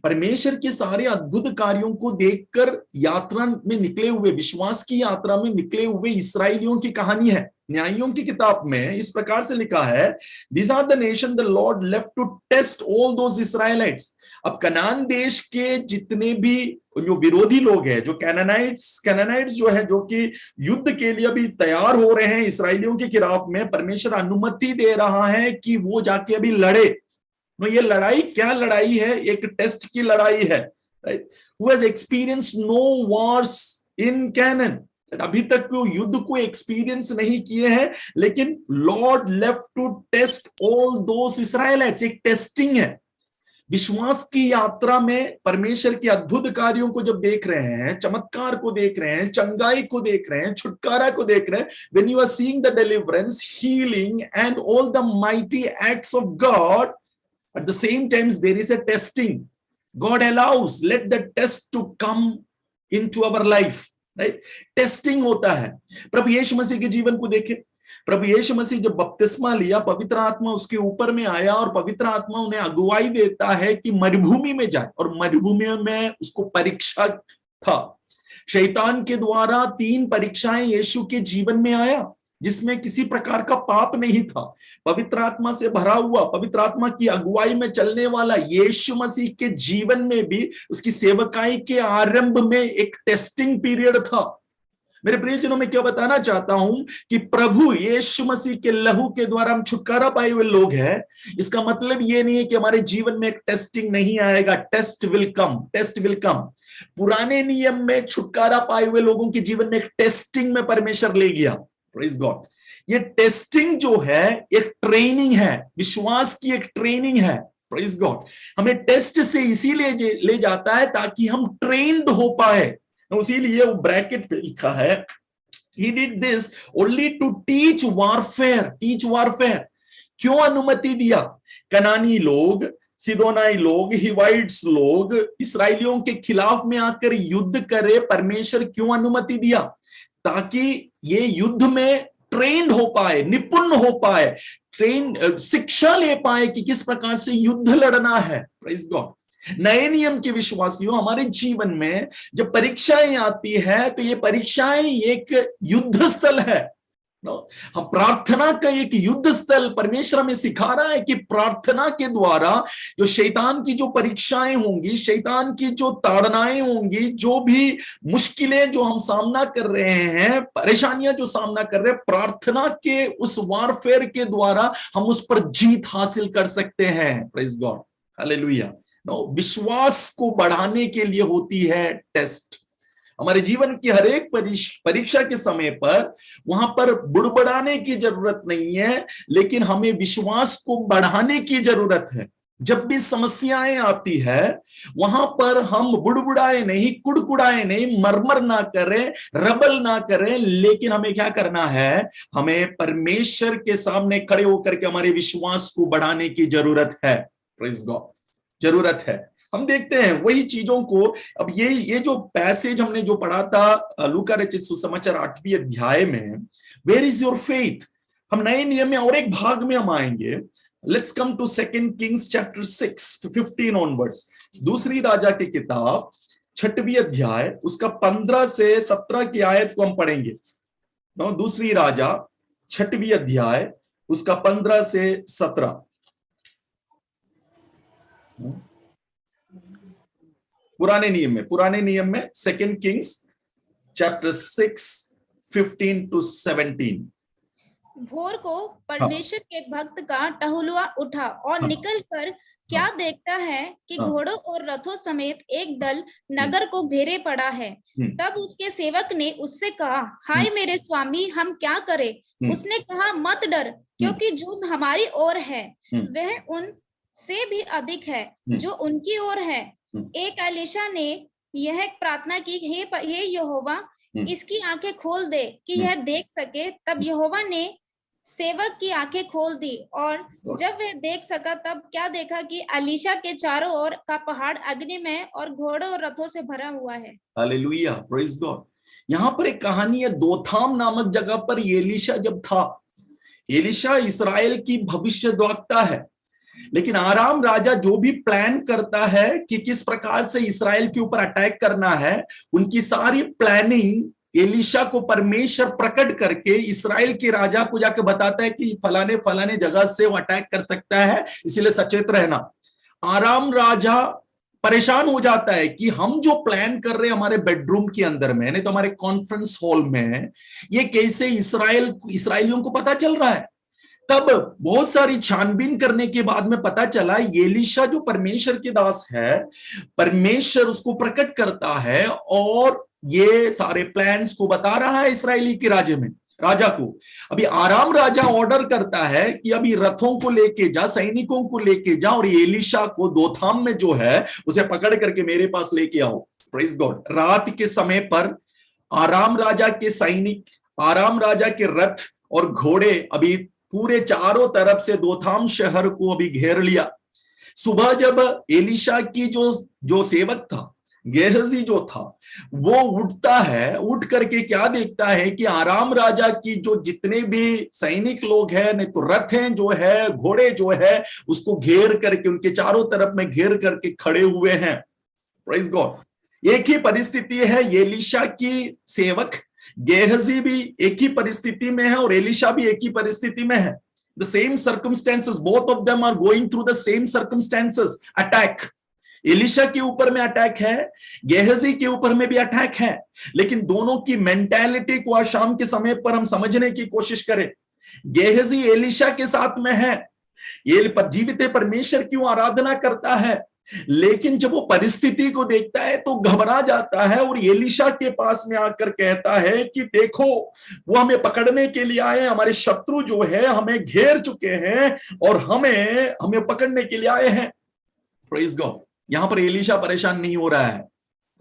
Speaker 1: परमेश्वर के सारे अद्भुत कार्यों को देखकर यात्रा में निकले हुए, विश्वास की यात्रा में निकले हुए इस्राएलियों की कहानी है। न्यायियों की किताब में इस प्रकार से लिखा है, These are the nation the Lord left to test all those Israelites. अब कनान देश के जितने भी जो विरोधी लोग हैं, जो कैनानाइट्स जो है, जो कि युद्ध के लिए अभी तैयार हो रहे हैं इस्राएलियों के खिलाफ में, परमेश्वर अनुमति दे रहा है कि वो जाके अभी लड़े। तो ये लड़ाई क्या लड़ाई है, एक टेस्ट की लड़ाई है। Right, Who has experienced no wars in Canaan. अभी तक वो युद्ध को एक्सपीरियंस नहीं किए हैं, लेकिन Lord left to test all those Israelites, एक टेस्टिंग है। विश्वास की यात्रा में परमेश्वर के अद्भुत कार्यों को जब देख रहे हैं, चमत्कार को देख रहे हैं, चंगाई को देख रहे हैं, छुटकारा को देख रहे हैं, when you are seeing the deliverance, healing and all the mighty acts of God, at the same time there is a testing. God allows, let the test to come into our life. Right, testing होता है। प्रभु यीशु मसीह के जीवन को देखें, प्रभु यीशु मसीह जब बपतिस्मा लिया, पवित्र आत्मा उसके ऊपर में आया और पवित्र आत्मा उन्हें अगुवाई देता है कि मरुभूमि में जाए, और मरुभूमि में उसको परीक्षा था। शैतान के द्वारा 3 परीक्षाएं यीशु के जीवन में आया। जिसमें किसी प्रकार का पाप नहीं था, पवित्र आत्मा से भरा हुआ, पवित्र आत्मा की अगुवाई में चलने वाला यीशु मसीह के जीवन में भी उसकी सेवकाई के आरंभ में एक टेस्टिंग पीरियड था। मेरे प्रियजनों, मैं क्या बताना चाहता हूं कि प्रभु यीशु मसीह के लहू के द्वारा हम छुटकारा पाए हुए लोग हैं। इसका मतलब ये नहीं है कि हमारे जीवन में एक टेस्टिंग नहीं आएगा। Test will come, test will come. पुराने नियम में छुटकारा पाए हुए लोगों के जीवन में एक टेस्टिंग में परमेश्वर ले गया। Praise God. ये टेस्टिंग जो है एक ट्रेनिंग है, विश्वास की एक ट्रेनिंग है। Praise God. हमें टेस्ट से इसीलिए ले जाता है ताकि हम ट्रेन्ड हो पाए। इसीलिए वो ब्रैकेट पे लिखा है, he did this only to teach warfare, teach warfare। क्यों अनुमति दिया? कनानी लोग, सिदोनाई लोग, हिवाइट्स लोग इस्राएलियों के खिलाफ में आकर युद्ध करे, परमेश्वर क्यों अनुमति दिया? ताकि ये युद्ध में ट्रेंड हो पाए, निपुण हो पाए, शिक्षा ले पाए कि किस प्रकार से युद्ध लड़ना है। Praise God. नए नियम के विश्वासियों, हमारे जीवन में जब परीक्षाएं आती है तो ये परीक्षाएं एक युद्ध स्थल है। हम प्रार्थना का एक युद्ध स्थल, परमेश्वर हमें सिखा रहा है कि प्रार्थना के द्वारा जो शैतान की जो परीक्षाएं होंगी, शैतान की जो ताड़नाएं होंगी, जो भी मुश्किलें जो हम सामना कर रहे हैं, परेशानियां जो सामना कर रहे हैं, प्रार्थना के उस वारफेयर के द्वारा हम उस पर जीत हासिल कर सकते हैं। Praise God, hallelujah. विश्वास को बढ़ाने के लिए होती है टेस्ट। हमारे जीवन की हर एक परीक्षा के समय पर वहां पर बुड़बड़ाने की जरूरत नहीं है, लेकिन हमें विश्वास को बढ़ाने की जरूरत है। जब भी समस्याएं आती है वहां पर हम बुड़बुड़ाए नहीं, कुड़कुड़ाए नहीं, मरमर ना करें, रबल ना करें, लेकिन हमें क्या करना है? हमें परमेश्वर के सामने खड़े होकर के हमारे विश्वास को बढ़ाने की जरूरत है। प्रेज गॉड, जरूरत है। हम देखते हैं वही चीजों को। अब ये जो पैसेज हमने जो पढ़ा था लूका रचित सुसमाचार 8वीं अध्याय में, वेयर इज योर फेथ, हम नए नियम में और एक भाग में हम आएंगे। Let's come to 2 Kings chapter 6 15 onwards. दूसरी राजा की किताब 6वीं अध्याय उसका 15 से 17 की आयत को हम पढ़ेंगे। दूसरी राजा 6वीं अध्याय उसका 15 से 17। पुराने नियम में 2 किंग्स चैप्टर 6 15 to 17।
Speaker 3: भोर को परमेश्वर के भक्त का टहलुआ उठा और निकल कर क्या देखता है कि घोड़ों और रथों समेत एक दल नगर को घेरे पड़ा है। तब उसके सेवक ने उससे कहा, हाय मेरे स्वामी, हम क्या करें? उसने कहा, मत डर, क्योंकि जो हमारी ओर है वह उन से भी अधिक है जो उनकी ओर है। एक एलीशा ने यह प्रार्थना की, हे यहोवा, इसकी आंखें खोल दे कि यह देख सके। तब यहोवा ने सेवक की आंखें खोल दी, और जब वह देख सका तब क्या देखा कि एलीशा के चारों ओर का पहाड़ अग्निमय और घोड़ों और रथों से भरा हुआ है। Hallelujah, praise God. यहाँ पर एक कहानी है, दोथाम नामक जगह पर एलीशा जब था। एलीशा इस्राएल की भविष्यद्वक्ता है, लेकिन आराम राजा जो भी प्लान करता है कि किस प्रकार से इस्राएल के ऊपर अटैक करना है, उनकी सारी प्लानिंग एलीशा को परमेश्वर प्रकट करके इस्राएल के राजा को जाकर बताता है कि फलाने फलाने जगह से वो अटैक कर सकता है, इसलिए सचेत रहना। आराम राजा परेशान हो जाता है कि हम जो प्लान कर रहे हैं हमारे बेडरूम के अंदर में, नहीं तो हमारे कॉन्फ्रेंस हॉल में, ये कैसे इस्राएलियों को पता चल रहा है। तब बहुत सारी छानबीन करने के बाद में पता चला एलीशा जो परमेश्वर के दास है, परमेश्वर उसको प्रकट करता है और ये सारे प्लान्स को बता रहा है इस्राएली के राजा को। अभी आराम राजा ऑर्डर करता है कि अभी रथों को लेके जा, सैनिकों को लेके जा, और एलीशा को दोथाम में जो है उसे पकड़ करके मेरे पास लेके आओ। Praise God. रात के समय पर आराम राजा के सैनिक, आराम राजा के रथ और घोड़े अभी पूरे चारों तरफ से दोथाम शहर को अभी घेर लिया। सुबह जब एलीशा की जो सेवक था, गेहजी जो था, वो उठता है, उठ करके क्या देखता है कि आराम राजा की जो जितने भी सैनिक लोग हैं, नहीं तो रथ हैं जो है, घोड़े जो है, उसको घेर करके उनके चारों तरफ में घेर करके खड़े हुए हैं। Praise God. एक ही परिस्थिति है, एलीशा की सेवक
Speaker 1: गेहजी भी एक ही परिस्थिति में है और एलिशा भी एक ही परिस्थिति में है। The same circumstances, both of them are going through the same circumstances, attack. Elisha के ऊपर में अटैक है, गेहजी के ऊपर में भी अटैक है, लेकिन दोनों की मेंटालिटी को आज शाम के समय पर हम समझने की कोशिश करें। गेहजी एलिशा के साथ में है, ये जीवित परमेश्वर क्यों आराधना करता है, लेकिन जब वो परिस्थिति को देखता है तो घबरा जाता है और एलिशा के पास में आकर कहता है कि देखो वो हमें पकड़ने के लिए आए, हमारे शत्रु जो है हमें घेर चुके हैं और हमें पकड़ने के लिए आए हैं। Praise God. यहां पर एलिशा परेशान नहीं हो रहा है।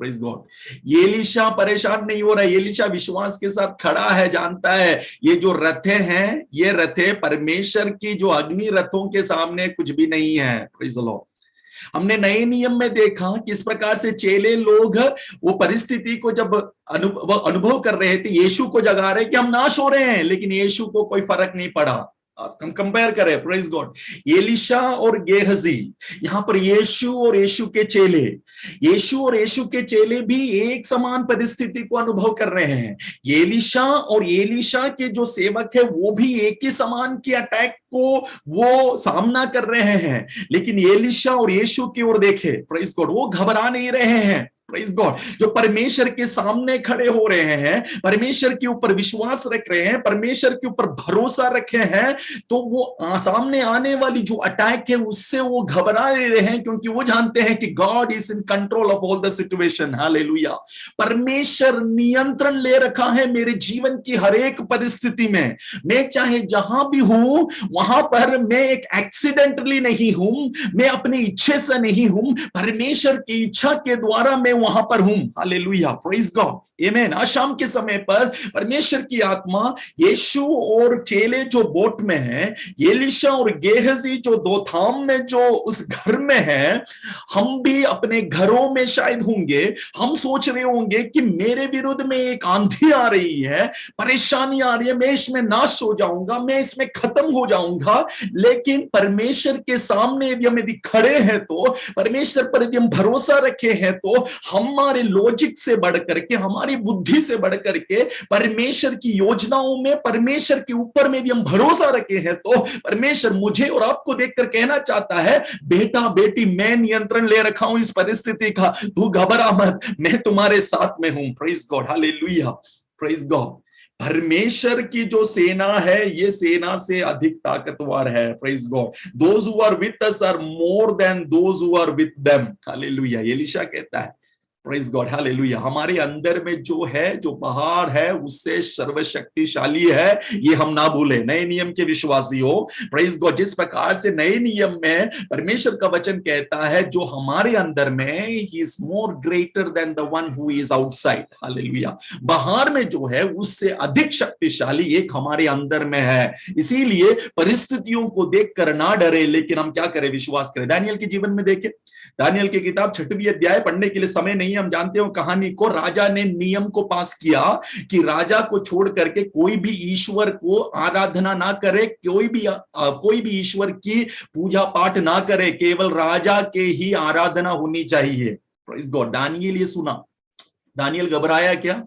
Speaker 1: Praise God. एलिशा परेशान नहीं हो रहा है, एलिशा विश्वास के साथ खड़ा है, जानता है ये जो रथे हैं, ये रथे परमेश्वर की जो अग्नि रथों के सामने कुछ भी नहीं है। Praise Lord. हमने नए नियम में देखा किस प्रकार से चेले लोग वो परिस्थिति को जब अनुभव कर रहे थे, यीशु को जगा रहे कि हम नाश हो रहे हैं, लेकिन यीशु को कोई फर्क नहीं पड़ा। हम कंपेयर करें, प्रेज गॉड, एलिशा और गेहजी, यहां पर यीशु और यीशु के चेले, यीशु और यीशु के चेले भी एक समान परिस्थिति को अनुभव कर रहे हैं। एलिशा और एलिशा के जो सेवक है वो भी एक ही समान की अटैक को वो सामना कर रहे हैं, लेकिन एलिशा और यीशु की ओर देखे, प्रेज गॉड, वो घबरा नहीं रहे हैं। Praise God. जो परमेश्वर के सामने खड़े हो रहे हैं, परमेश्वर के ऊपर विश्वास रख रहे हैं, परमेश्वर के ऊपर भरोसा रखे हैं, तो वो सामने आने वाली जो अटैक है उससे वो घबरा नहीं रहे हैं, क्योंकि वो जानते हैं कि God is in control of all the situation. Hallelujah. परमेश्वर नियंत्रण ले रखा है मेरे जीवन की हर एक परिस्थिति में। मैं चाहे जहां भी हूं वहां पर मैं एक एक्सीडेंटली नहीं हूं, मैं अपनी इच्छा से नहीं हूं, परमेश्वर की इच्छा के द्वारा मैं वहां पर हूं। Hallelujah, praise God, amen. आज शाम के समय पर परमेश्वर की आत्मा यीशु और चेले जो बोट में हैं, एलिशा और गेहजी जो दोथाम में जो उस घर में है, हम भी अपने घरों में शायद होंगे। हम सोच रहे होंगे कि मेरे विरुद्ध में एक आंधी आ रही है, परेशानी आ रही है, मैं इसमें नाश हो जाऊंगा, मैं इसमें खत्म हो जाऊंगा। लेकिन परमेश्वर के सामने यदि हम खड़े हैं, तो परमेश्वर पर यदि हम भरोसा रखे हैं, तो हमारे लॉजिक से बढ़ करके, हमारी बुद्धि से बढ़ करके परमेश्वर की योजनाओं में, परमेश्वर के ऊपर में भी हम भरोसा रखे हैं, तो परमेश्वर मुझे और आपको देखकर कहना चाहता है, बेटा बेटी मैं नियंत्रण ले रखा हूं इस परिस्थिति का, तू घबरा मत, मैं तुम्हारे साथ में हूं। Praise God, hallelujah, praise God. परमेश्वर की जो सेना है ये सेना से अधिक ताकतवर है। Praise God. Those who are with us are more than those who are with them. Hallelujah. Elisha कहता है, प्रेज गॉड, हालेलुया, हमारे अंदर में जो है, जो बाहर है उससे सर्वशक्तिशाली है, ये हम ना भूले। नए नियम के विश्वासी हो, प्रेज गॉड, जिस प्रकार से नए नियम में परमेश्वर का वचन कहता है जो हमारे अंदर में, he is more greater than the one who is outside. Hallelujah. बाहर में जो है उससे अधिक शक्तिशाली एक हमारे अंदर में है। इसीलिए परिस्थितियों को देखकर ना डरे, लेकिन हम क्या करें, विश्वास करें। दानियल के जीवन में देखें, दानियल की किताब 6वीं अध्याय, पढ़ने के लिए समय नहीं, हम जानते हो कहानी को। राजा ने नियम को पास किया कि राजा को छोड़ करके कोई भी ईश्वर को आराधना ना करे, कोई भी ईश्वर की पूजा पाठ ना करे, केवल राजा के ही आराधना होनी चाहिए। Praise God. दानियल ये सुना, दानियल घबराया क्या?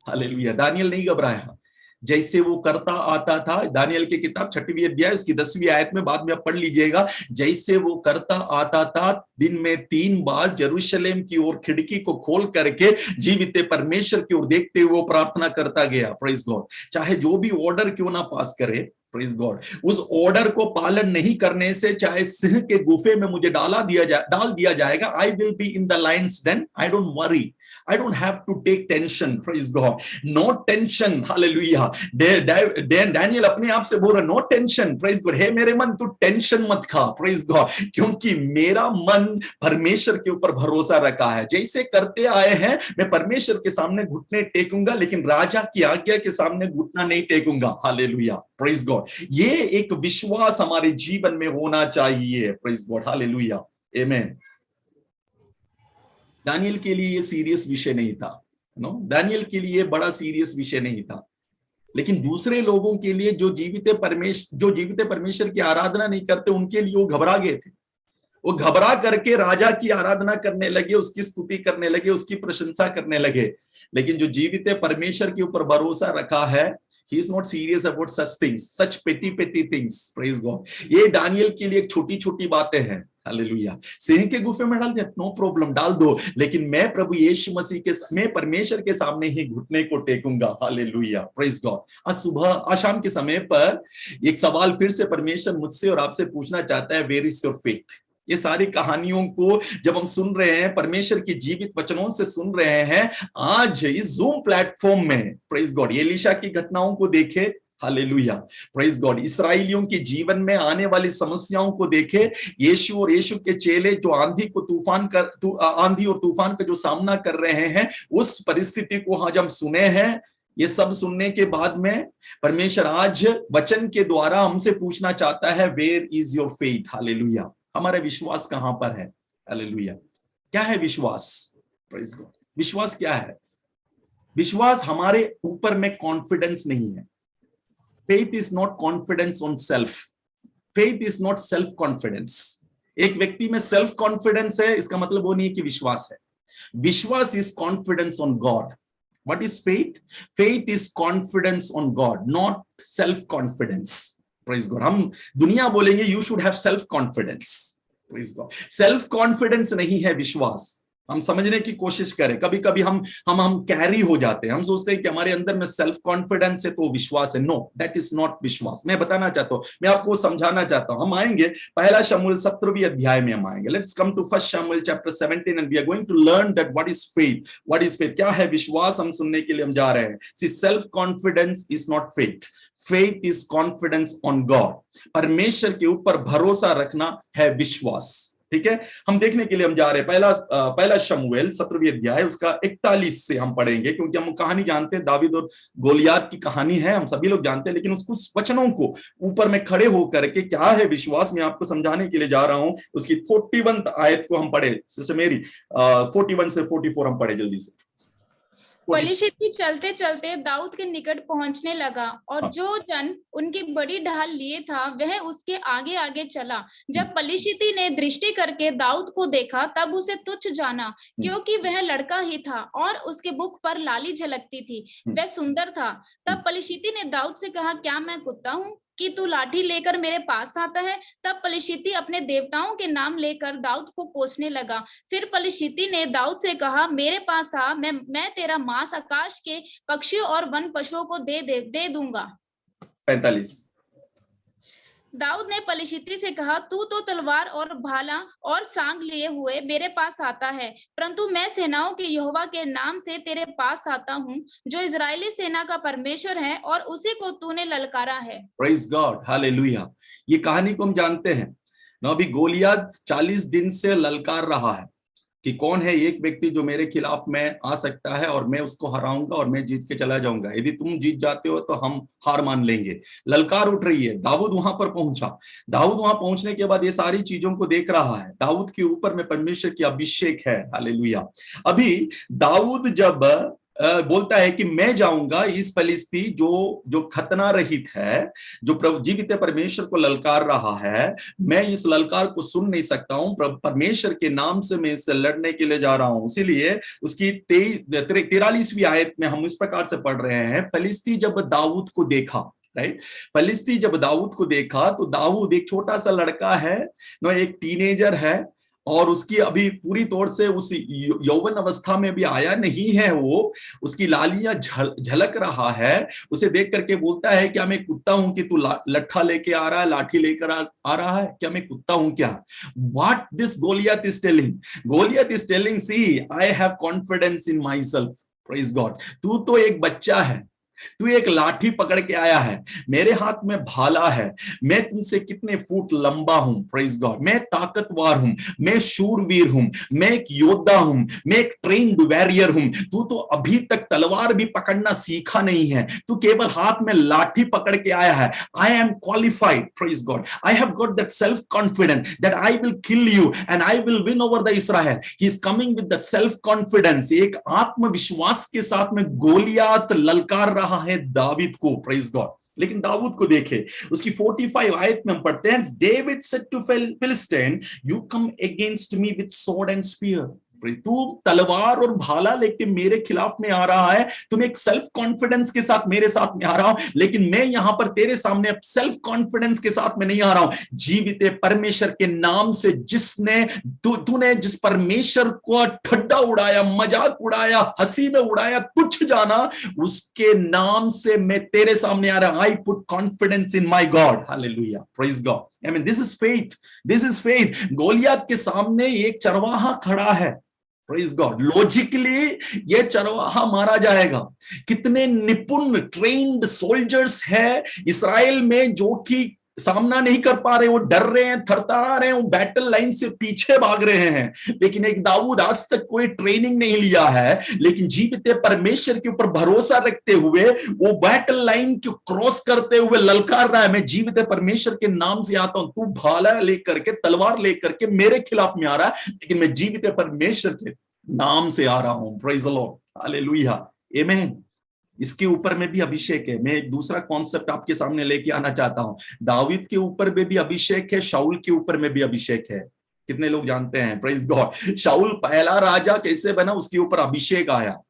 Speaker 1: हालेलुया, दानियल नहीं घबराया। जैसे वो करता आता था, दानियल की किताब 6वीं अध्याय उसकी 10वीं आयत में, बाद में आप पढ़ लीजिएगा, जैसे वो करता आता था, दिन में 3 बार यरूशलेम की ओर खिड़की को खोल करके जीवित परमेश्वर की ओर देखते हुए वो प्रार्थना करता गया। Praise God. चाहे जो भी ऑर्डर क्यों ना पास करे, प्रेज गॉड, उस ऑर्डर को पालन नहीं करने से चाहे सिंह के गुफे में मुझे डाल दिया जाएगा, I will be in the lions den, I don't worry, I don't have to take tension. Praise God. No tension. Hallelujah. Daniel अपने आप से बोल रहा, no tension. Praise God. हे मेरे मन, तू टेंशन मत खा. Praise God. क्योंकि मेरा मन परमेश्वर के ऊपर भरोसा रखा है। जैसे करते आए हैं, मैं परमेश्वर के सामने घुटने टेकूंगा, लेकिन राजा की आज्ञा के सामने घुटना नहीं टेकूंगा। Hallelujah. Praise God. ये एक विश्वास हमारे जीवन में होना चाहिए। Praise God. Hallelujah. Amen. Daniel के लिए ये सीरियस विषय नहीं था, नो, दानियल के लिए बड़ा सीरियस विषय नहीं था, लेकिन दूसरे लोगों के लिए जो जीवित परमेश्वर की आराधना नहीं करते, उनके लिए वो घबरा गए थे। वो घबरा करके राजा की आराधना करने लगे, उसकी स्तुति करने लगे, उसकी प्रशंसा करने लगे। लेकिन जो जीवित परमेश्वर के ऊपर भरोसा रखा है, he is not serious about such things, such petty things, praise God। ये दानियल के लिए एक छोटी छोटी बातें हैं, हालेलुया। सिंह के गुफे में डाल दिया, नो प्रॉब्लम, डाल दो, लेकिन मैं प्रभु यीशु मसीह के, मैं परमेश्वर के सामने ही घुटने को टेकूंगा, हालेलुया, प्रेज गॉड। आज सुबह, आज शाम के समय पर एक सवाल फिर से परमेश्वर मुझसे और आपसे पूछना चाहता है, वेयर इज योर फेथ। ये सारी कहानियों को जब हम सुन रहे हैं, परमेश्वर की जीवित वचनों से सुन रहे हैं, आज इस जूम प्लेटफॉर्म में, प्रेज गॉड, एलीशा की घटनाओं को देखे, हालेलुया, प्रेज गॉड, इसराइलियों के जीवन में आने वाली समस्याओं को देखे, यीशु और यीशु के चेले जो आंधी और तूफान का जो सामना कर रहे हैं, उस परिस्थिति को आज हम सुने हैं। ये सब सुनने के बाद में परमेश्वर आज वचन के द्वारा हमसे पूछना चाहता है, where is your faith, hallelujah. हमारा विश्वास कहां पर है, हालेलुया। क्या है विश्वास, प्रेज गॉड। विश्वास क्या है? विश्वास हमारे ऊपर में कॉन्फिडेंस नहीं है। Faith is not confidence on self, faith is not self confidence. एक व्यक्ति में सेल्फ कॉन्फिडेंस है, इसका मतलब वो नहीं है कि विश्वास है। विश्वास is confidence on God. What is faith? Faith is confidence on God, not self-confidence. Praise God. हम दुनिया बोलेंगे you should have self-confidence. Praise God. Self-confidence नहीं है विश्वास। हम समझने की कोशिश करें, कभी कभी हम कैरी हो जाते हैं, हम सोचते हैं कि हमारे अंदर में सेल्फ कॉन्फिडेंस है तो विश्वास है। नो, दैट इज नॉट विश्वास। मैं बताना चाहता हूं, मैं आपको समझाना चाहता हूं। हम आएंगे पहला शमूएल 17वीं अध्याय में हम आएंगे। Let's come to first Samuel chapter 17 and we are going to learn that what is faith. What is faith? क्या है विश्वास? हम सुनने के लिए हम जा रहे हैं। See self confidence is not faith, faith is confidence on God. परमेश्वर के ऊपर भरोसा रखना है विश्वास। ठीक है, हम देखने के लिए हम जा रहे हैं पहला शमूएल 17वीं अध्याय, उसका 41 से हम पढ़ेंगे, क्योंकि हम कहानी जानते हैं, दावीद और गोलियात की कहानी है, हम सभी लोग जानते हैं, लेकिन उसको वचनों को ऊपर में खड़े होकर के क्या है विश्वास, मैं आपको समझाने के लिए जा रहा हूं। उसकी 41 आयत को हम पढ़े, सिस्टर मेरी 41 से 44 हम पढ़े जल्दी से।
Speaker 3: पलिश्ती चलते चलते दाऊद के निकट पहुंचने लगा, और जो जन उनकी बड़ी ढाल लिए था वह उसके आगे आगे चला। जब पलिश्ती ने दृष्टि करके दाऊद को देखा तब उसे तुच्छ जाना, क्योंकि वह लड़का ही था और उसके मुख पर लाली झलकती थी, वह सुंदर था। तब पलिश्ती ने दाऊद से कहा, क्या मैं कुत्ता हूँ कि तू लाठी लेकर मेरे पास आता है? तब पलिश्ती अपने देवताओं के नाम लेकर दाऊद को कोसने लगा। फिर पलिश्ती ने दाऊद से कहा, मेरे पास आ, मैं तेरा मांस आकाश के पक्षियों और वन पशुओं को दे दूंगा।
Speaker 1: 45।
Speaker 3: दाऊद ने पलिश्ती से कहा, तू तो तलवार और भाला और सांग लिए हुए मेरे पास आता है, परंतु मैं सेनाओं के यहोवा के नाम से तेरे पास आता हूँ, जो इजरायली सेना का परमेश्वर है, और उसी को तूने ललकारा है।
Speaker 1: Praise God, hallelujah. ये कहानी को हम जानते हैं ना। अभी गोलियत 40 दिन से ललकार रहा है कि कौन है एक व्यक्ति जो मेरे खिलाफ में आ सकता है और मैं उसको हराऊंगा और मैं जीत के चला जाऊंगा। यदि तुम जीत जाते हो तो हम हार मान लेंगे। ललकार उठ रही है। दाऊद वहां पर पहुंचा। दाऊद वहां पहुंचने के बाद ये सारी चीजों को देख रहा है। दाऊद के ऊपर में परमेश्वर की अभिषेक है, हालेलुया। अभी दाऊद जब बोलता है कि मैं जाऊंगा, इस फलिस्ती जो खतना रहित है, जो प्रभु जीवित परमेश्वर को ललकार रहा है, मैं इस ललकार को सुन नहीं सकता हूं, परमेश्वर के नाम से मैं इससे लड़ने के लिए जा रहा हूं। इसीलिए उसकी 43वीं आयत में हम इस प्रकार से पढ़ रहे हैं, फलिस्ती जब दाऊद को देखा, राइट, फलिस्ती जब दाऊद को देखा तो दाऊद एक छोटा सा लड़का है, एक टीनेजर है, और उसकी अभी पूरी तौर से उस यौवन अवस्था में भी आया नहीं है वो, उसकी लालियां झलक रहा है। उसे देख करके बोलता है, क्या मैं कुत्ता हूं कि तू लट्ठा लेके आ रहा है, लाठी लेकर आ रहा है? क्या मैं कुत्ता हूं क्या? What this Goliath is telling? Goliath is telling, see I have confidence in myself. Praise God. तू तो एक बच्चा है, तू एक लाठी पकड़ के आया है, मेरे हाथ में भाला है, मैं तुमसे कितने फुट लंबा हूं, प्रेज गॉड, मैं ताकतवर हूं, मैं शूरवीर हूं, मैं एक योद्धा हूं, मैं एक ट्रेन्ड वॉरियर हूं। तू तो अभी तक तलवार भी पकड़ना सीखा नहीं है, तू केवल हाथ में लाठी पकड़ के आया है। I am qualified, praise God, I have got that self confidence that I will kill you and I will win over the Israel. He is coming with that self confidence. एक आत्मविश्वास के साथ में गोलियत ललकार रहा है दावीद को, प्रेज गॉड। लेकिन दाऊद को देखे, उसकी 45 आयत में हम पढ़ते हैं, David said to Philistine, you come against me with sword and spear. तू तलवार और भाला लेके मेरे खिलाफ में आ रहा है, तुम एक सेल्फ कॉन्फिडेंस के साथ मेरे साथ में आ रहा हूं, लेकिन मैं यहां पर तेरे सामने सेल्फ कॉन्फिडेंस के साथ में नहीं आ रहा हूं। जीवित परमेश्वर के नाम से जिसने तूने जिस परमेश्वर को ठड्डा उड़ाया, मजाक उड़ाया, हंसी में उड़ाया, तुच्छ जाना, उसके नाम से मैं तेरे सामने आ रहा हूं। I put confidence in my God. Hallelujah, praise God. I mean, this is faith. This is faith. Goliath के सामने एक चरवाहा खड़ा है। Praise God. लॉजिकली ये चरवाहा मारा जाएगा। कितने निपुण ट्रेन्ड सोल्जर्स है इस्राएल में जो कि सामना नहीं कर पा रहे, वो डर रहे हैं, थरथरा रहे हैं, वो बैटल लाइन से पीछे भाग रहे हैं। लेकिन एक दाऊद आज तक कोई ट्रेनिंग नहीं लिया है, लेकिन जीवित परमेश्वर के ऊपर भरोसा रखते हुए वो बैटल लाइन को क्रॉस करते हुए ललकार रहा है, मैं जीवित परमेश्वर के नाम से आता हूं, तू भाला लेकर के, तलवार लेकर के मेरे खिलाफ में आ रहा है, लेकिन मैं जीवित परमेश्वर के नाम से आ रहा हूं। प्रेज द लॉर्ड, हालेलुया, आमीन। इसके ऊपर में भी अभिषेक है। मैं एक दूसरा कॉन्सेप्ट आपके सामने लेके आना चाहता हूं। दाऊद के ऊपर में भी अभिषेक है, शाऊल के ऊपर में भी अभिषेक है। कितने लोग जानते हैं? Praise God. शाऊल पहला राजा कैसे बना, उसके ऊपर अभिषेक आया।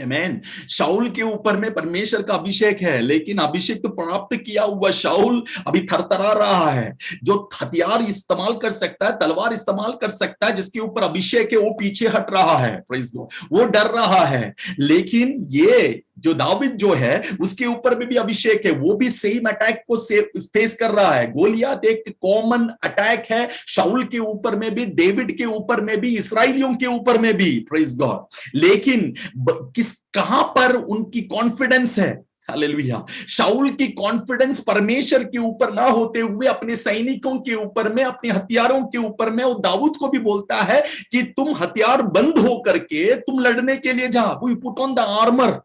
Speaker 1: आमीन। शाऊल के ऊपर में परमेश्वर का अभिषेक है, लेकिन अभिषेक तो प्राप्त किया हुआ शाऊल अभी थरथरा रहा है। जो हथियार इस्तेमाल कर सकता है, तलवार इस्तेमाल कर सकता है, जिसके ऊपर अभिषेक है, वो पीछे हट रहा है। प्रेज गॉड, वो डर रहा है। लेकिन ये जो दाऊद जो है उसके ऊपर में भी अभिषेक है, वो भी सेम अटैक को फेस कर रहा है। गोलियत एक कॉमन अटैक है, शाऊल के ऊपर में भी, डेविड के ऊपर में भी, इस्राएलियों के ऊपर में भी। Praise God. लेकिन कहां पर उनकी कॉन्फिडेंस है? हालेलुया। शाऊल की कॉन्फिडेंस परमेश्वर के ऊपर ना होते हुए अपने सैनिकों के ऊपर में, अपने हथियारों के ऊपर में। वो दाऊद को भी बोलता है कि तुम हथियार बंद हो करके तुम लड़ने के लिए जा, put on the armour,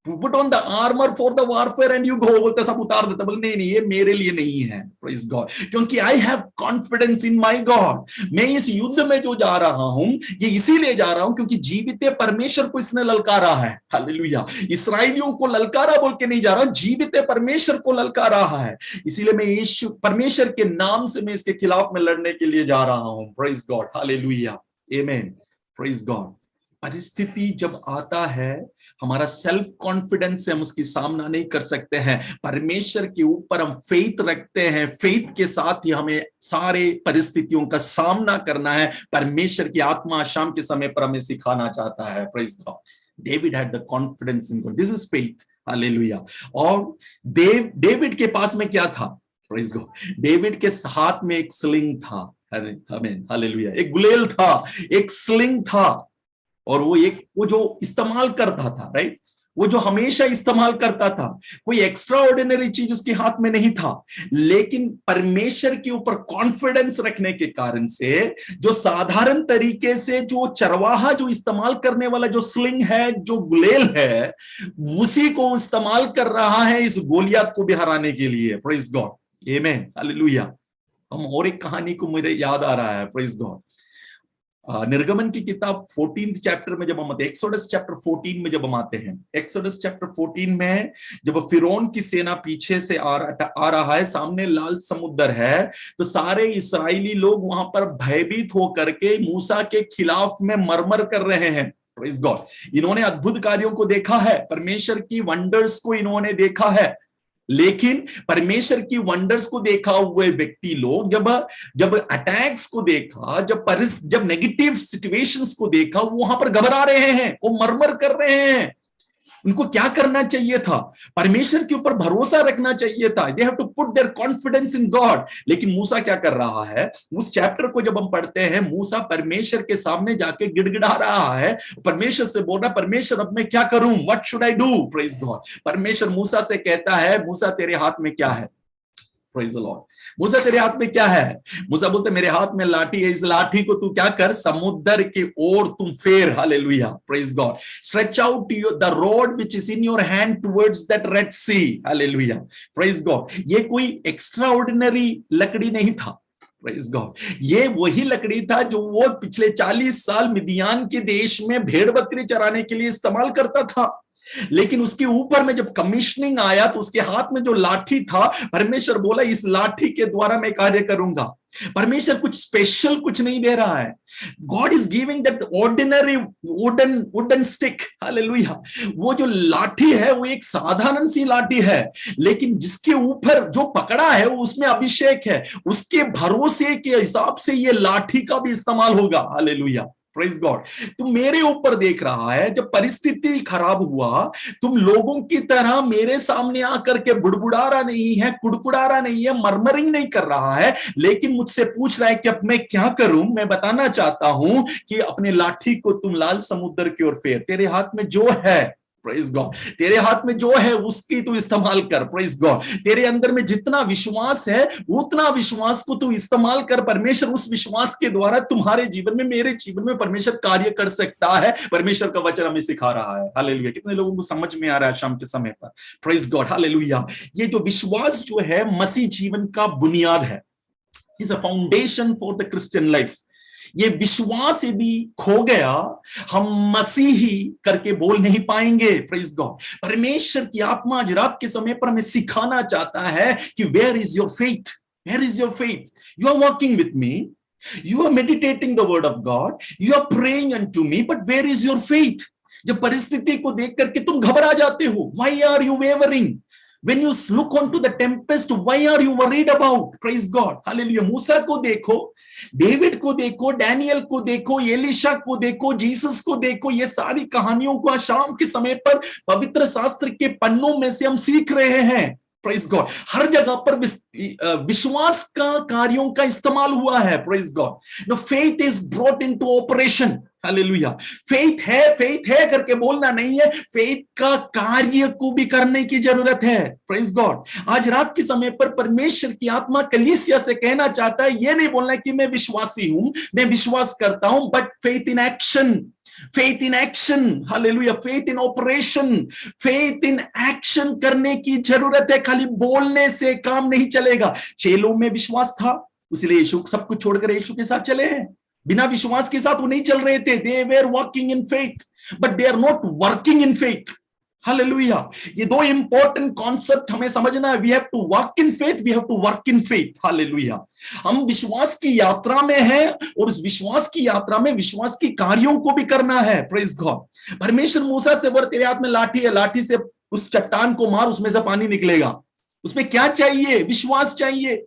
Speaker 1: put on the armour for the warfare and you go. बोलते सब उतार देता, बोले नहीं नहीं, ये मेरे लिए नहीं है। Praise God. क्योंकि I have confidence in my God. मैं इस युद्ध में जो जा रहा हूं, ये इसीलिए जा रहा हूं क्योंकि जीवित परमेश्वर को इसने ललकारा है। हालेलुया। इस्राएलियों को ललकारा बोल के नहीं जा रहा हूं, जीवित परमेश्वर को ललकार रहा है। इसीलिए मैं यीशु परमेश्वर के नाम से मैं इसके खिलाफ में लड़ने के लिए जा रहा हूं। प्रेज गॉड, हालेलुया, आमीन। Praise God. परिस्थिति जब आता है, हमारा सेल्फ कॉन्फिडेंस से हम उसकी सामना नहीं कर सकते हैं। परमेश्वर के ऊपर हम फेथ रखते हैं, फेथ के साथ ही हमें सारे परिस्थितियों का सामना करना है। परमेश्वर की आत्मा शाम के समय पर हमें सिखाना चाहता है। Praise God. David had the confidence in God, this is faith. Hallelujah. और डेविड के पास में क्या था? Praise God. डेविड के हाथ में एक स्लिंग था। आमीन, हालेलुया। एक गुलेल था, एक स्लिंग था, और वो जो इस्तेमाल करता था, राइट, वो जो हमेशा इस्तेमाल करता था। कोई एक्स्ट्रा ऑर्डिनरी चीज उसके हाथ में नहीं था, लेकिन परमेश्वर के ऊपर कॉन्फिडेंस रखने के कारण से जो साधारण तरीके से जो चरवाहा जो इस्तेमाल करने वाला जो स्लिंग है, जो गुलेल है, उसी को इस्तेमाल कर रहा है इस गोलियत को भी हराने के लिए। प्रेज गॉड, आमीन, हालेलुया। हम और एक कहानी को मुझे याद आ रहा है। Praise God. निर्गमन की किताब 14th चैप्टर में जब हम आते हैं, एक्सोडस चैप्टर 14 में जब हम आते हैं, एक्सोडस चैप्टर 14 में जब फिरौन की सेना पीछे से आ रहा है, सामने लाल समुद्र है, तो सारे इस्राएली लोग वहां पर भयभीत होकर के मूसा के खिलाफ में मरमर कर रहे हैं। Praise God. इन्होंने अद्भुत कार्यों को देखा है, परमेश्वर की वंडर्स को इन्होंने देखा है, लेकिन परमेश्वर की वंडर्स को देखा हुए व्यक्ति लोग जब अटैक्स को देखा, जब नेगेटिव सिचुएशंस को देखा, वो वहां पर घबरा रहे हैं, वो मरमर कर रहे हैं। उनको क्या करना चाहिए था? परमेश्वर के ऊपर भरोसा रखना चाहिए था। They have to put their confidence in God. लेकिन मूसा क्या कर रहा है? उस चैप्टर को जब हम पढ़ते हैं, मूसा परमेश्वर के सामने जाके गिड़गिड़ा रहा है, परमेश्वर से बोल रहा, परमेश्वर अब मैं क्या करूं? What should I do? Praise God. परमेश्वर मूसा से कहता है, मूसा तेरे हाथ में क्या है? Praise the Lord. मूसा तेरे हाथ में क्या है? मूसा बोलते मेरे हाथ में लाठी है, इस लाठी को तू क्या कर? समुद्र की ओर तुम फेर। Hallelujah, praise God. Stretch out the rod which is in your hand towards that red sea. Hallelujah, praise God. ये कोई एक्स्ट्रा ऑर्डिनरी लकड़ी नहीं था। Praise God. ये वही लकड़ी था जो वो पिछले 40 साल मिदियान के देश में भेड़ बकरी चराने के लिए इस्तेमाल करता था। लेकिन उसके ऊपर में जब कमिश्निंग आया तो उसके हाथ में जो लाठी था, परमेश्वर बोला इस लाठी के द्वारा मैं कार्य करूंगा। परमेश्वर कुछ स्पेशल कुछ नहीं दे रहा है। God is giving that ordinary wooden stick, hallelujah. वो जो लाठी है वो एक साधारण सी लाठी है, लेकिन जिसके ऊपर जो पकड़ा है उसमें अभिषेक है। उसके भरोसे के हिसाब से ये लाठी का भी इस्तेमाल होगा, हालेलुया, प्रेज गॉड। तुम मेरे ऊपर देख रहा है, जब परिस्थिति खराब हुआ, तुम लोगों की तरह मेरे सामने आकर के बुड़बुड़ा रहा नहीं है, कुड़कुड़ा रहा नहीं है, मरमरिंग नहीं कर रहा है, लेकिन मुझसे पूछ रहा है कि अब मैं क्या करूं। मैं बताना चाहता हूं कि अपने लाठी को तुम लाल समुद्र की ओर फेर। तेरे हाथ में जो है, प्रेज गॉड, तेरे हाथ में जो है उसकी तू इस्तेमाल कर, प्रेज गॉड। तेरे अंदर में जितना विश्वास है उतना विश्वास को तू इस्तेमाल कर। परमेश्वर उस विश्वास के द्वारा तुम्हारे जीवन में, मेरे जीवन में परमेश्वर कार्य कर सकता है। परमेश्वर का वचन हमें सिखा रहा है, हालेलुया। कितने लोगों को समझ में आ रहा है शाम के समय पर, प्रेज गॉड, हालेलुया। ये जो विश्वास जो है मसीह जीवन का बुनियाद है, is a foundation for the Christian life. ये विश्वास यदि खो गया, हम मसीही करके बोल नहीं पाएंगे, प्रेज गॉड। परमेश्वर की आत्मा आज रात के समय पर हमें सिखाना चाहता है कि where is your faith, where is your faith. You are walking with me, you are meditating the word of God, you are praying unto me, but where is your faith. जब परिस्थिति को देख करके तुम घबरा जाते हो, why are you wavering? When you look onto the tempest, why are you worried about? Praise God, hallelujah. मूसा को देखो, डेविड को देखो, डैनियल को देखो, एलिशा को देखो, जीसस को देखो। ये सारी कहानियों को आज शाम के समय पर पवित्र शास्त्र के पन्नों में से हम सीख रहे हैं, प्रेज गॉड। हर जगह पर विश्वास का कार्यों का इस्तेमाल हुआ है, praise God. The faith is brought into operation, hallelujah. Faith है करके बोलना नहीं है, फेथ का कार्य को भी करने की जरूरत है, प्रेज गॉड। आज रात के समय पर परमेश्वर की आत्मा कलीसिया से कहना चाहता है, ये नहीं बोलना कि मैं विश्वासी हूं, मैं विश्वास करता हूं, but faith in action, faith in action, hallelujah, faith in operation, faith in action करने की जरूरत है। खाली बोलने से काम नहीं चलेगा। चेलों में विश्वास था, इसलिए यीशु सब कुछ छोड़कर यीशु के साथ चले हैं। बिना विश्वास के साथ वो नहीं चल रहे थे। They were walking in faith, but they are not working in faith, hallelujah. ये दो इंपॉर्टेंट कॉन्सेप्ट हमें समझना है। We have to walk in faith, we have to work in faith, hallelujah. हम विश्वास की यात्रा में हैं और उस विश्वास की यात्रा में विश्वास की कार्यों को भी करना है, प्रेज गॉड। परमेश्वर मूसा से बोला, तेरे हाथ में लाठी है, लाठी से उस चट्टान को मार, उसमें से पानी निकलेगा। उसमें क्या चाहिए? विश्वास चाहिए।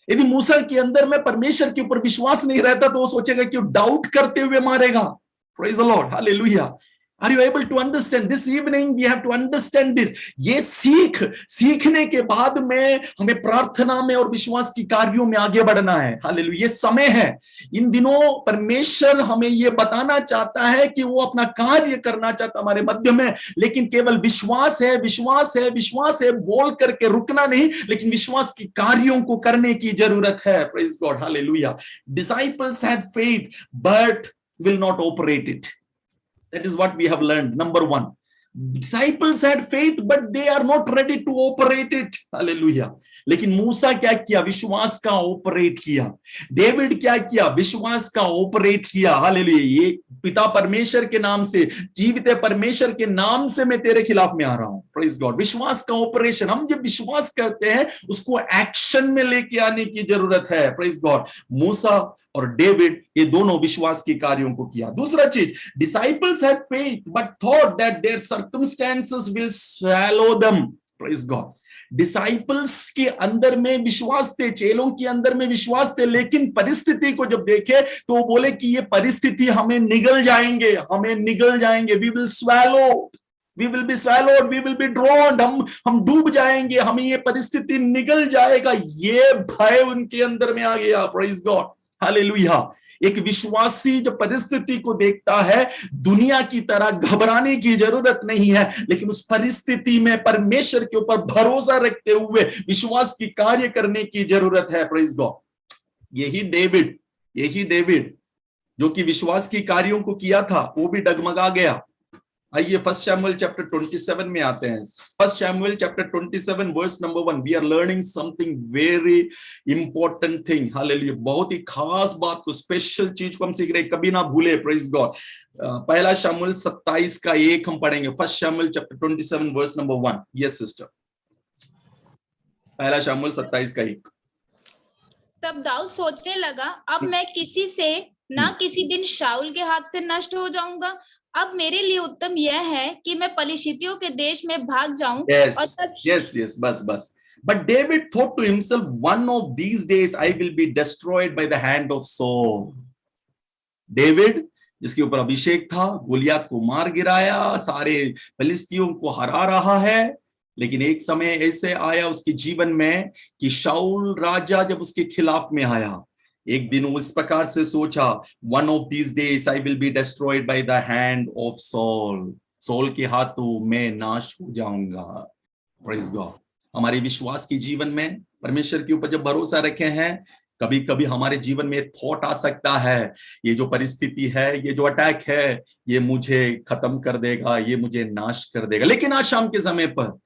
Speaker 1: यदि मूसा के अंदर में परमेश्वर के ऊपर विश्वास नहीं रहता तो वो सोचेगा कि वो डाउट करते हुए मारेगा। Praise the Lord, hallelujah. Are you able to understand? This evening we have to understand this. ये सीखने के बाद में हमें प्रार्थना में और विश्वास की कार्यों में आगे बढ़ना है, हालेलुया। ये समय है। इन दिनों परमेश्वर हमें ये बताना चाहता है कि वो अपना कार्य करना चाहता हमारे मध्य में, लेकिन केवल विश्वास है, विश्वास है, विश्वास है बोल करके रुकना नहीं, लेकिन विश्वास की कार्यों को करने की जरूरत है, praise God, hallelujah. Disciples had faith but will not operate it. That is what we have learned. Number one, disciples had faith, but they are not ready to operate it. Hallelujah. लेकिन मूसा क्या किया? विश्वास का operate किया। David क्या किया? विश्वास का ऑपरेट किया, हालेलुया। ये पिता परमेश्वर के नाम से, जीवित परमेश्वर के नाम से मैं तेरे खिलाफ में आ रहा हूं, प्रेज गॉड। विश्वास का ऑपरेशन, हम जब विश्वास करते हैं उसको एक्शन में लेके आने की जरूरत है, प्रेज गॉड। मूसा और डेविड ये दोनों विश्वास के कार्यों को किया। दूसरा चीज, disciples had faith but thought that their circumstances will swallow them, praise God. Disciples के अंदर में विश्वास थे, चेलों के अंदर में विश्वास थे, लेकिन परिस्थिति को जब देखे तो वो बोले कि ये परिस्थिति हमें निगल जाएंगे, हमें निगल जाएंगे। We will swallow, we will be swallowed, we will be drowned, हम डूब जाएंगे, हमें ये परिस्थिति निगल जाएगा। ये भय उनके अंदर में आ गया, प्रेज गॉड, हालेलुया। एक विश्वासी जब परिस्थिति को देखता है, दुनिया की तरह घबराने की जरूरत नहीं है, लेकिन उस परिस्थिति में परमेश्वर के ऊपर भरोसा रखते हुए विश्वास की कार्य करने की जरूरत है, प्रेज गॉड। यही डेविड जो कि विश्वास की कार्यों को किया था, वो भी डगमगा गया। आइए फर्स्ट शैमुएल चैप्टर 27 में आते हैं। First Samuel chapter 27 verse number 1। We are learning something very important thing. Hallelujah, बहुत ही खास बात को, स्पेशल चीज को हम सीख रहे हैं, कभी ना भूले। Praise God. पहला शैमुएल 27 का 1 हम पढ़ेंगे। First Samuel chapter 27 verse number 1। Yes sister, पहला शैमुएल 27 का 1।
Speaker 3: तब दाऊद सोचने लगा, अब मैं किसी से ना किसी दिन शाऊल के हाथ से नष्ट हो जाऊंगा। अब मेरे लिए उत्तम यह है कि मैं पलिश्तियों के देश में भाग जाऊं।
Speaker 1: Yes, yes, बस। But David thought to himself, one of these days I will be destroyed by the hand of Saul. David जिसके ऊपर अभिषेक था, गोलियत को मार गिराया, सारे फिलिस्तियों को हरा रहा है, लेकिन एक समय ऐसे आया उसके जीवन में कि शाऊल राजा जब उसके खिलाफ में आया, एक दिन वो इस प्रकार से सोचा, one of these days I will be destroyed by the hand of Saul. Saul के हाथों में नाश हो जाऊंगा। Praise God. हमारे विश्वास के जीवन में परमेश्वर के ऊपर जब भरोसा रखे हैं, कभी कभी हमारे जीवन में थॉट आ सकता है, ये जो परिस्थिति है, ये जो अटैक है, ये मुझे खत्म कर देगा, ये मुझे नाश कर देगा। लेकिन आज शाम के समय पर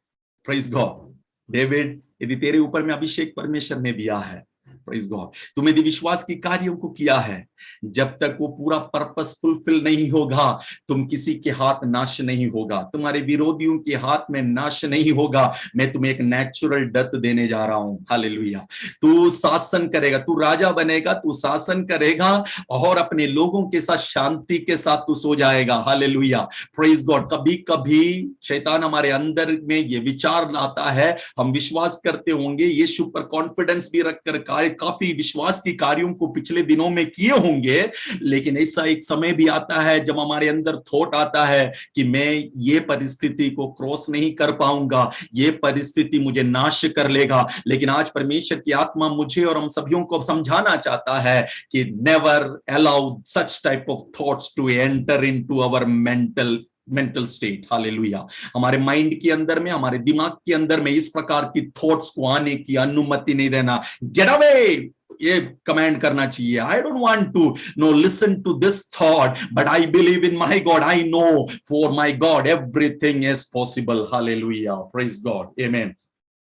Speaker 1: प्रेज गॉड, डेविड, यदि तेरे ऊपर में अभिषेक परमेश्वर ने दिया है, प्रेज गॉड, तुम यदि विश्वास के कार्यों को किया है, जब तक वो पूरा पर्पस फुलफिल नहीं होगा, तुम किसी के हाथ नाश नहीं होगा, तुम्हारे विरोधियों के हाथ में नाश नहीं होगा। मैं तुम्हें एक नेचुरल डेथ देने जा रहा हूं। हालेलुया। तू शासन करेगा, तू राजा बनेगा, तू शासन करेगा और अपने लोगों के साथ शांति के साथ तू सो जाएगा। Hallelujah, praise God. कभी कभी शैतान हमारे अंदर में ये विचार लाता है, हम विश्वास करते होंगे, यीशु पर कॉन्फिडेंस भी रखकर काफी विश्वास के कार्यों को पिछले दिनों में किए होंगे, लेकिन ऐसा एक समय भी आता है जब हमारे अंदर थॉट आता है कि मैं ये परिस्थिति को क्रॉस नहीं कर पाऊंगा, ये परिस्थिति मुझे नाश कर लेगा। लेकिन आज परमेश्वर की आत्मा मुझे और हम सभी को समझाना चाहता है कि never allow such type of thoughts to enter into our mental state. Hallelujah. हमारे माइंड के अंदर में, हमारे दिमाग के अंदर में इस प्रकार की थॉट्स को आने की अनुमति नहीं देना। गेट अवे, ये कमेंड करना चाहिए। I don't want to know listen to this thought, but I believe in my God. I know for my God everything is possible. Hallelujah, praise God, amen.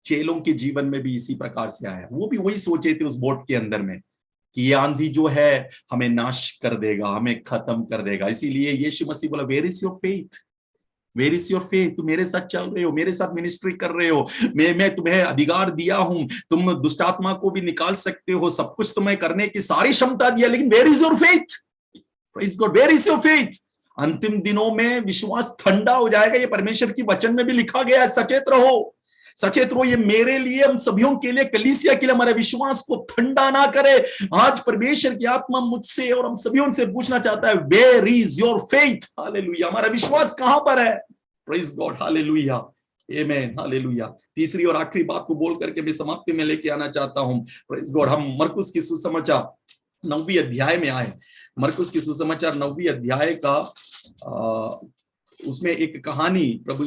Speaker 1: चेलों के जीवन में भी इसी प्रकार से आया, वो भी वही सोचे थे उस बोट के अंदर में कि ये आंधी जो है हमें नाश कर देगा, हमें खत्म कर देगा। इसीलिए यीशु मसीह बोला, where is your faith, where is your faith. तुम मेरे साथ चल रहे हो, मेरे साथ मिनिस्ट्री कर रहे हो, मैं तुम्हें अधिकार दिया हूं, तुम दुष्ट आत्मा को भी निकाल सकते हो, सब कुछ तुम्हें करने की सारी क्षमता दिया, लेकिन where is your faith? Praise God, where is your faith? अंतिम दिनों में विश्वास ठंडा हो जाएगा। ये परमेश्वर की वचन में भी लिखा गया है, सचेत रहो, सचेत रहो। ये मेरे लिए, हम सभियों के लिए, कलीसिया के लिए, हमारे विश्वास को ठंडा ना करे। आज परमेश्वर की आत्मा मुझसे और हम सभियों से पूछना चाहता है, where is your faith? Hallelujah, हमारा विश्वास कहां पर है? Praise God, hallelujah, amen, hallelujah. तीसरी और आखिरी बात को बोल करके मैं समाप्ति में लेके आना चाहता हूं। प्रेज गॉड, हम मरकुस की सुसमाचार 9वीं अध्याय में आए। मरकुस की सुसमाचार 9वीं अध्याय का उसमें एक कहानी, प्रभु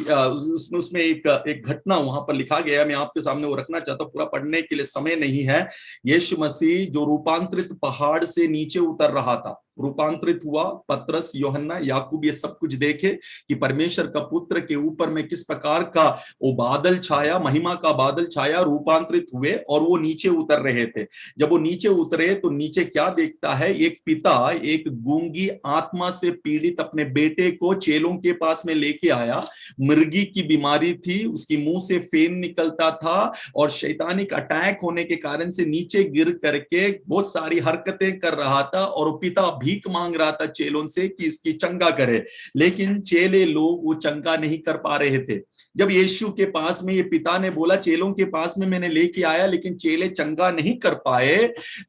Speaker 1: उसमें एक घटना वहां पर लिखा गया। मैं आपके सामने वो रखना चाहता हूँ, पूरा पढ़ने के लिए समय नहीं है। यीशु मसीह जो रूपांतरित पहाड़ से नीचे उतर रहा था, रूपांतरित हुआ, पतरस, यूहन्ना, याकूब ये सब कुछ देखे कि परमेश्वर का पुत्र के ऊपर में किस प्रकार का वो बादल छाया, महिमा का बादल छाया, रूपांतरित हुए और वो नीचे उतर रहे थे। जब वो नीचे उतरे तो नीचे क्या देखता है? एक पिता एक गूंगी आत्मा से पीड़ित अपने बेटे को चेलों के पास में लेके आया। मिर्गी की बीमारी थी, उसकी मुंह से फेन निकलता था और शैतानिक अटैक होने के कारण से नीचे गिर करके बहुत सारी हरकतें कर रहा था और पिता भीख मांग रहा था चेलों से कि इसकी चंगा करे, लेकिन चेले लोग वो चंगा नहीं कर पा रहे थे। जब यीशु के पास में ये पिता ने बोला, चेलों के पास में मैंने लेके आया लेकिन चेले चंगा नहीं कर पाए,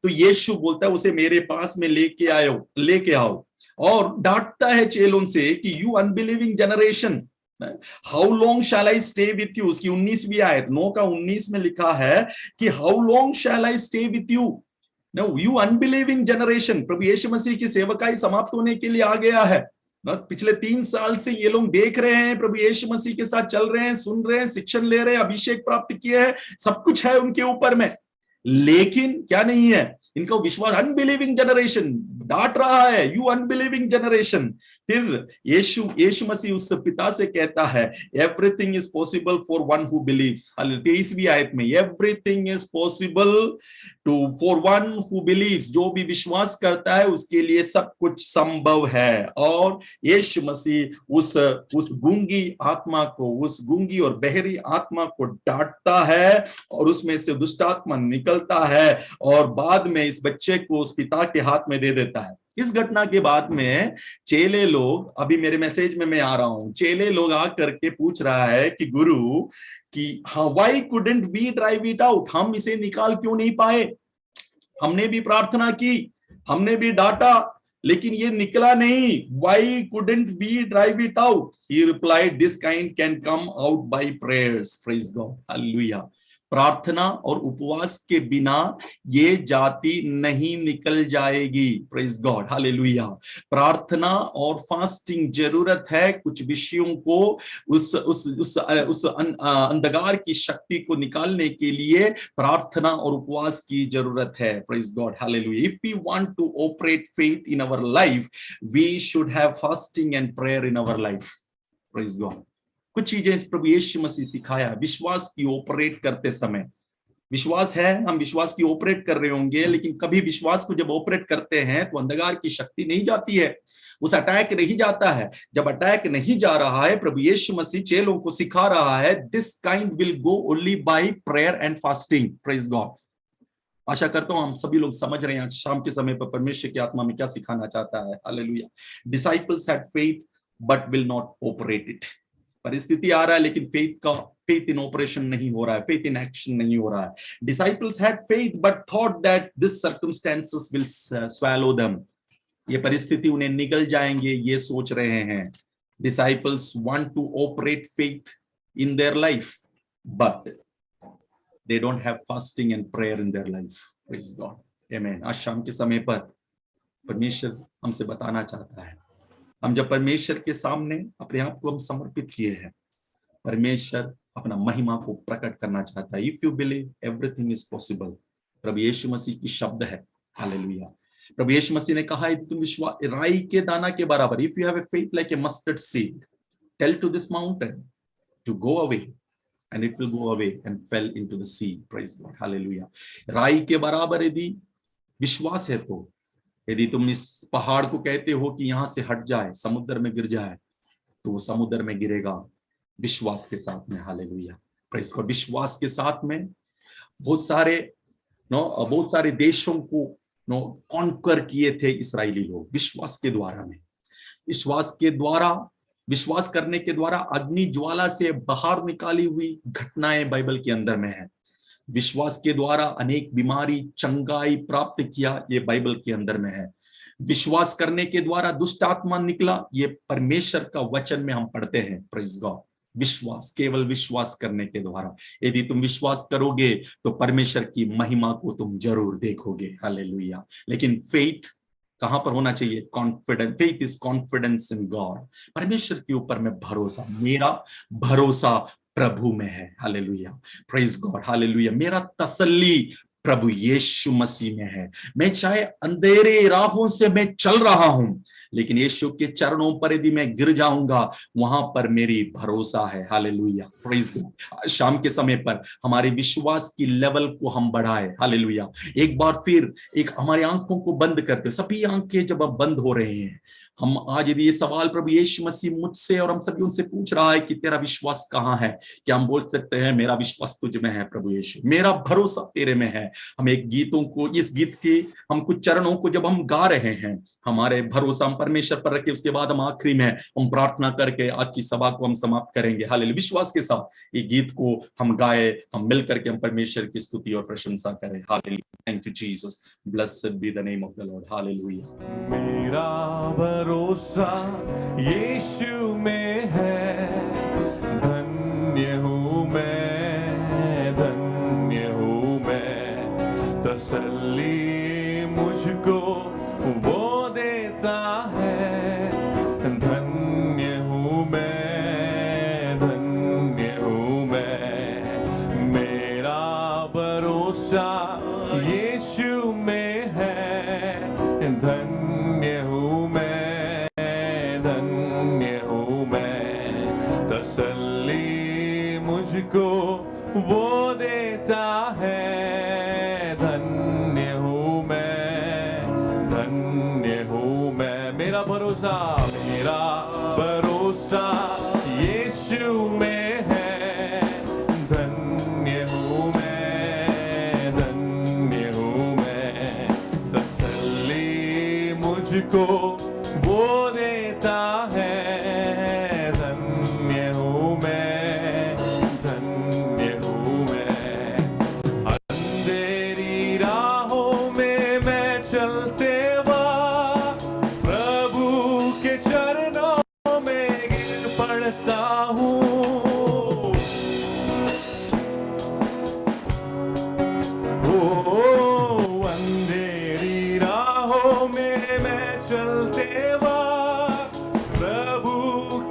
Speaker 1: तो यीशु बोलता है उसे मेरे पास में लेके आओ और डांटता है चेलों से कि you unbelieving generation, how long shall I stay with you. उसकी 19वीं आयत 9 का 19 में लिखा है कि how long shall I stay with you, no you unbelieving generation. प्रभु यीशु मसीह की सेवकाई समाप्त होने के लिए आ गया है। पिछले 3 साल से ये लोग देख रहे हैं, प्रभु यीशु मसीह के साथ चल रहे हैं, सुन रहे हैं, शिक्षण ले रहे हैं, अभिषेक प्राप्त किए हैं, सब कुछ है उनके ऊपर में, लेकिन क्या नहीं है? इनका विश्वास, अनबिलीविंग जनरेशन, डांट रहा है, यू अनबिलीविंग जनरेशन। फिर यीशु मसीह उस पिता से कहता है, everything is possible for one who believes. 23वीं आयत में, everything is possible for one who believes, जो भी विश्वास करता है उसके लिए सब कुछ संभव है। और यीशु मसीह उस गूंगी आत्मा को, उस गूंगी और बहरी आत्मा को डांटता है और उसमें से दुष्ट आत्मा निकलता है और बाद में इस बच्चे को उस पिता के हाथ में दे देता है। इस घटना के बाद में चेले लोग, अभी मेरे मैसेज में मैं आ रहा हूं, चेले लोग आकर के पूछ रहा है कि गुरु कि हाँ, why couldn't we drive it out, हम इसे निकाल क्यों नहीं पाए? हमने भी प्रार्थना की, हमने भी डांटा, लेकिन ये निकला नहीं। Why couldn't we drive it out? He replied, this kind can come out by prayers. Praise God. Hallelujah. प्रार्थना और उपवास के बिना ये जाति नहीं निकल जाएगी। Praise God, hallelujah. प्रार्थना और फास्टिंग जरूरत है कुछ विषयों को उस अंधकार की शक्ति को निकालने के लिए प्रार्थना और उपवास की जरूरत है। Praise God, hallelujah. If we want to operate faith in our life, we should have fasting and prayer in our life. Praise God. कुछ चीजें प्रभु यीशु मसीह सिखाया विश्वास की ऑपरेट करते समय। विश्वास है, हम विश्वास की ऑपरेट कर रहे होंगे, लेकिन कभी विश्वास को जब ऑपरेट करते हैं तो अंधकार की शक्ति नहीं जाती है, उस अटैक नहीं जाता है। जब अटैक नहीं जा रहा है, प्रभु यीशु मसीह चेलों को सिखा रहा है, this kind will go only by prayer and fasting. Praise God. आशा करता हूं हम सभी लोग समझ रहे हैं आज शाम के समय पर परमेश्वर की आत्मा में क्या सिखाना चाहता है। Hallelujah. Disciples had faith but will not operate it. परिस्थिति आ रहा है लेकिन फेथ इन ऑपरेशन नहीं हो रहा है, फेथ इन एक्शन नहीं हो रहा है। Disciples had faith but thought that this circumstances will swallow them. ये परिस्थिति उन्हें निगल जाएंगे, ये सोच रहे हैं। Disciples want to operate faith in their life but they don't have fasting and prayer in their life. Praise God, amen. आज शाम के समय पर परमेश्वर हमसे बताना चाहता है, हम जब परमेश्वर के सामने अपने आप को हम समर्पित किए हैं, परमेश्वर अपना महिमा को प्रकट करना चाहता है। If you believe everything is possible. प्रभु यीशु मसीह की शब्द है, हालेलुया। प्रभु यीशु मसीह ने कहा है तुम विश्वास राई के दाना के बराबर, if you have a faith like a mustard seed, tell to this mountain to go away and it will go away and fell into the sea. Praise God, hallelujah. राई के बराबर यदि विश्वास है तो, यदि तुम इस पहाड़ को कहते हो कि यहां से हट जाए, समुद्र में गिर जाए, तो वो समुद्र में गिरेगा विश्वास के साथ में। Hallelujah, praise God. विश्वास के साथ में बहुत सारे देशों को कॉन्कर किए थे इस्राएली लोग विश्वास के द्वारा में। विश्वास करने के द्वारा अग्नि ज्वाला से बाहर निकाली हुई घटनाएं बाइबल के अंदर में है। विश्वास के द्वारा अनेक बीमारी चंगाई प्राप्त किया, ये बाइबल के अंदर में है। विश्वास करने के द्वारा दुष्ट आत्मा निकला, ये परमेश्वर का वचन में हम पढ़ते हैं। Praise God. विश्वास, केवल विश्वास करने के द्वारा, यदि तुम विश्वास करोगे तो परमेश्वर की महिमा को तुम जरूर देखोगे। हालेलुया। लेकिन फेथ कहां पर होना चाहिए? Confidence. Faith is confidence in God. परमेश्वर के ऊपर में भरोसा, मेरा भरोसा प्रभु में है। Hallelujah, praise God, hallelujah. मेरा तसल्ली प्रभु यीशु मसीह में है। मैं चाहे अंधेरे राहों से मैं चल रहा हूं, लेकिन यीशु के चरणों पर यदि मैं गिर जाऊंगा, वहां पर मेरी भरोसा है। Hallelujah, praise God. शाम के समय पर हमारे विश्वास की लेवल को हम बढ़ाए। हालेलुया। एक बार फिर हमारी आंखों को बंद करके, सभी आंखें जब अब बंद हो रहे हैं, हम आज यदि ये सवाल प्रभु यीशु मसीह मुझसे और हम सभी उनसे पूछ रहा है कि तेरा विश्वास कहाँ है, क्या हम बोल सकते हैं मेरा विश्वास तुझ में है प्रभु यीशु, मेरा भरोसा तेरे में है। हम एक गीतों को, इस गीत के हम कुछ चरणों को जब हम गा रहे हैं, हमारे भरोसा हम परमेश्वर पर रखे, उसके बाद हम आखिरी में हम प्रार्थना करके आज की सभा को हम समाप्त करेंगे। हालेलुया। विश्वास के साथ ये गीत को हम गाए, हम मिल करके हम परमेश्वर की स्तुति और प्रशंसा करें। Hallelujah. Thank you Jesus, blessed be the name of the Lord. Hallelujah.
Speaker 4: मेरा भरोसा यीशु में है, धन्य हूँ मैं, धन्य हूँ मैं। तसल्ली मुझको वो देता है, धन्य हूँ मैं, धन्य हूँ मैं। मेरा भरोसा यीशु में है, धन्य धन्य हूँ मैं, धन्य हूँ मैं। तसल्ली मुझको वो देता है, धन्य हूँ मैं, धन्य हूँ मैं। मेरा भरोसा यीशु में है, धन्य हूँ मैं, धन्य हूँ मैं। तसल्ली मुझको वो देता है, धन्य हूँ मैं, धन्य हूँ मैं। अंधेरी राहों में मैं चलते वक्त प्रभु के चरणों में गिर पड़ता हूँ। ओ अंधेरी राहों में मैं चलते वक्त प्रभु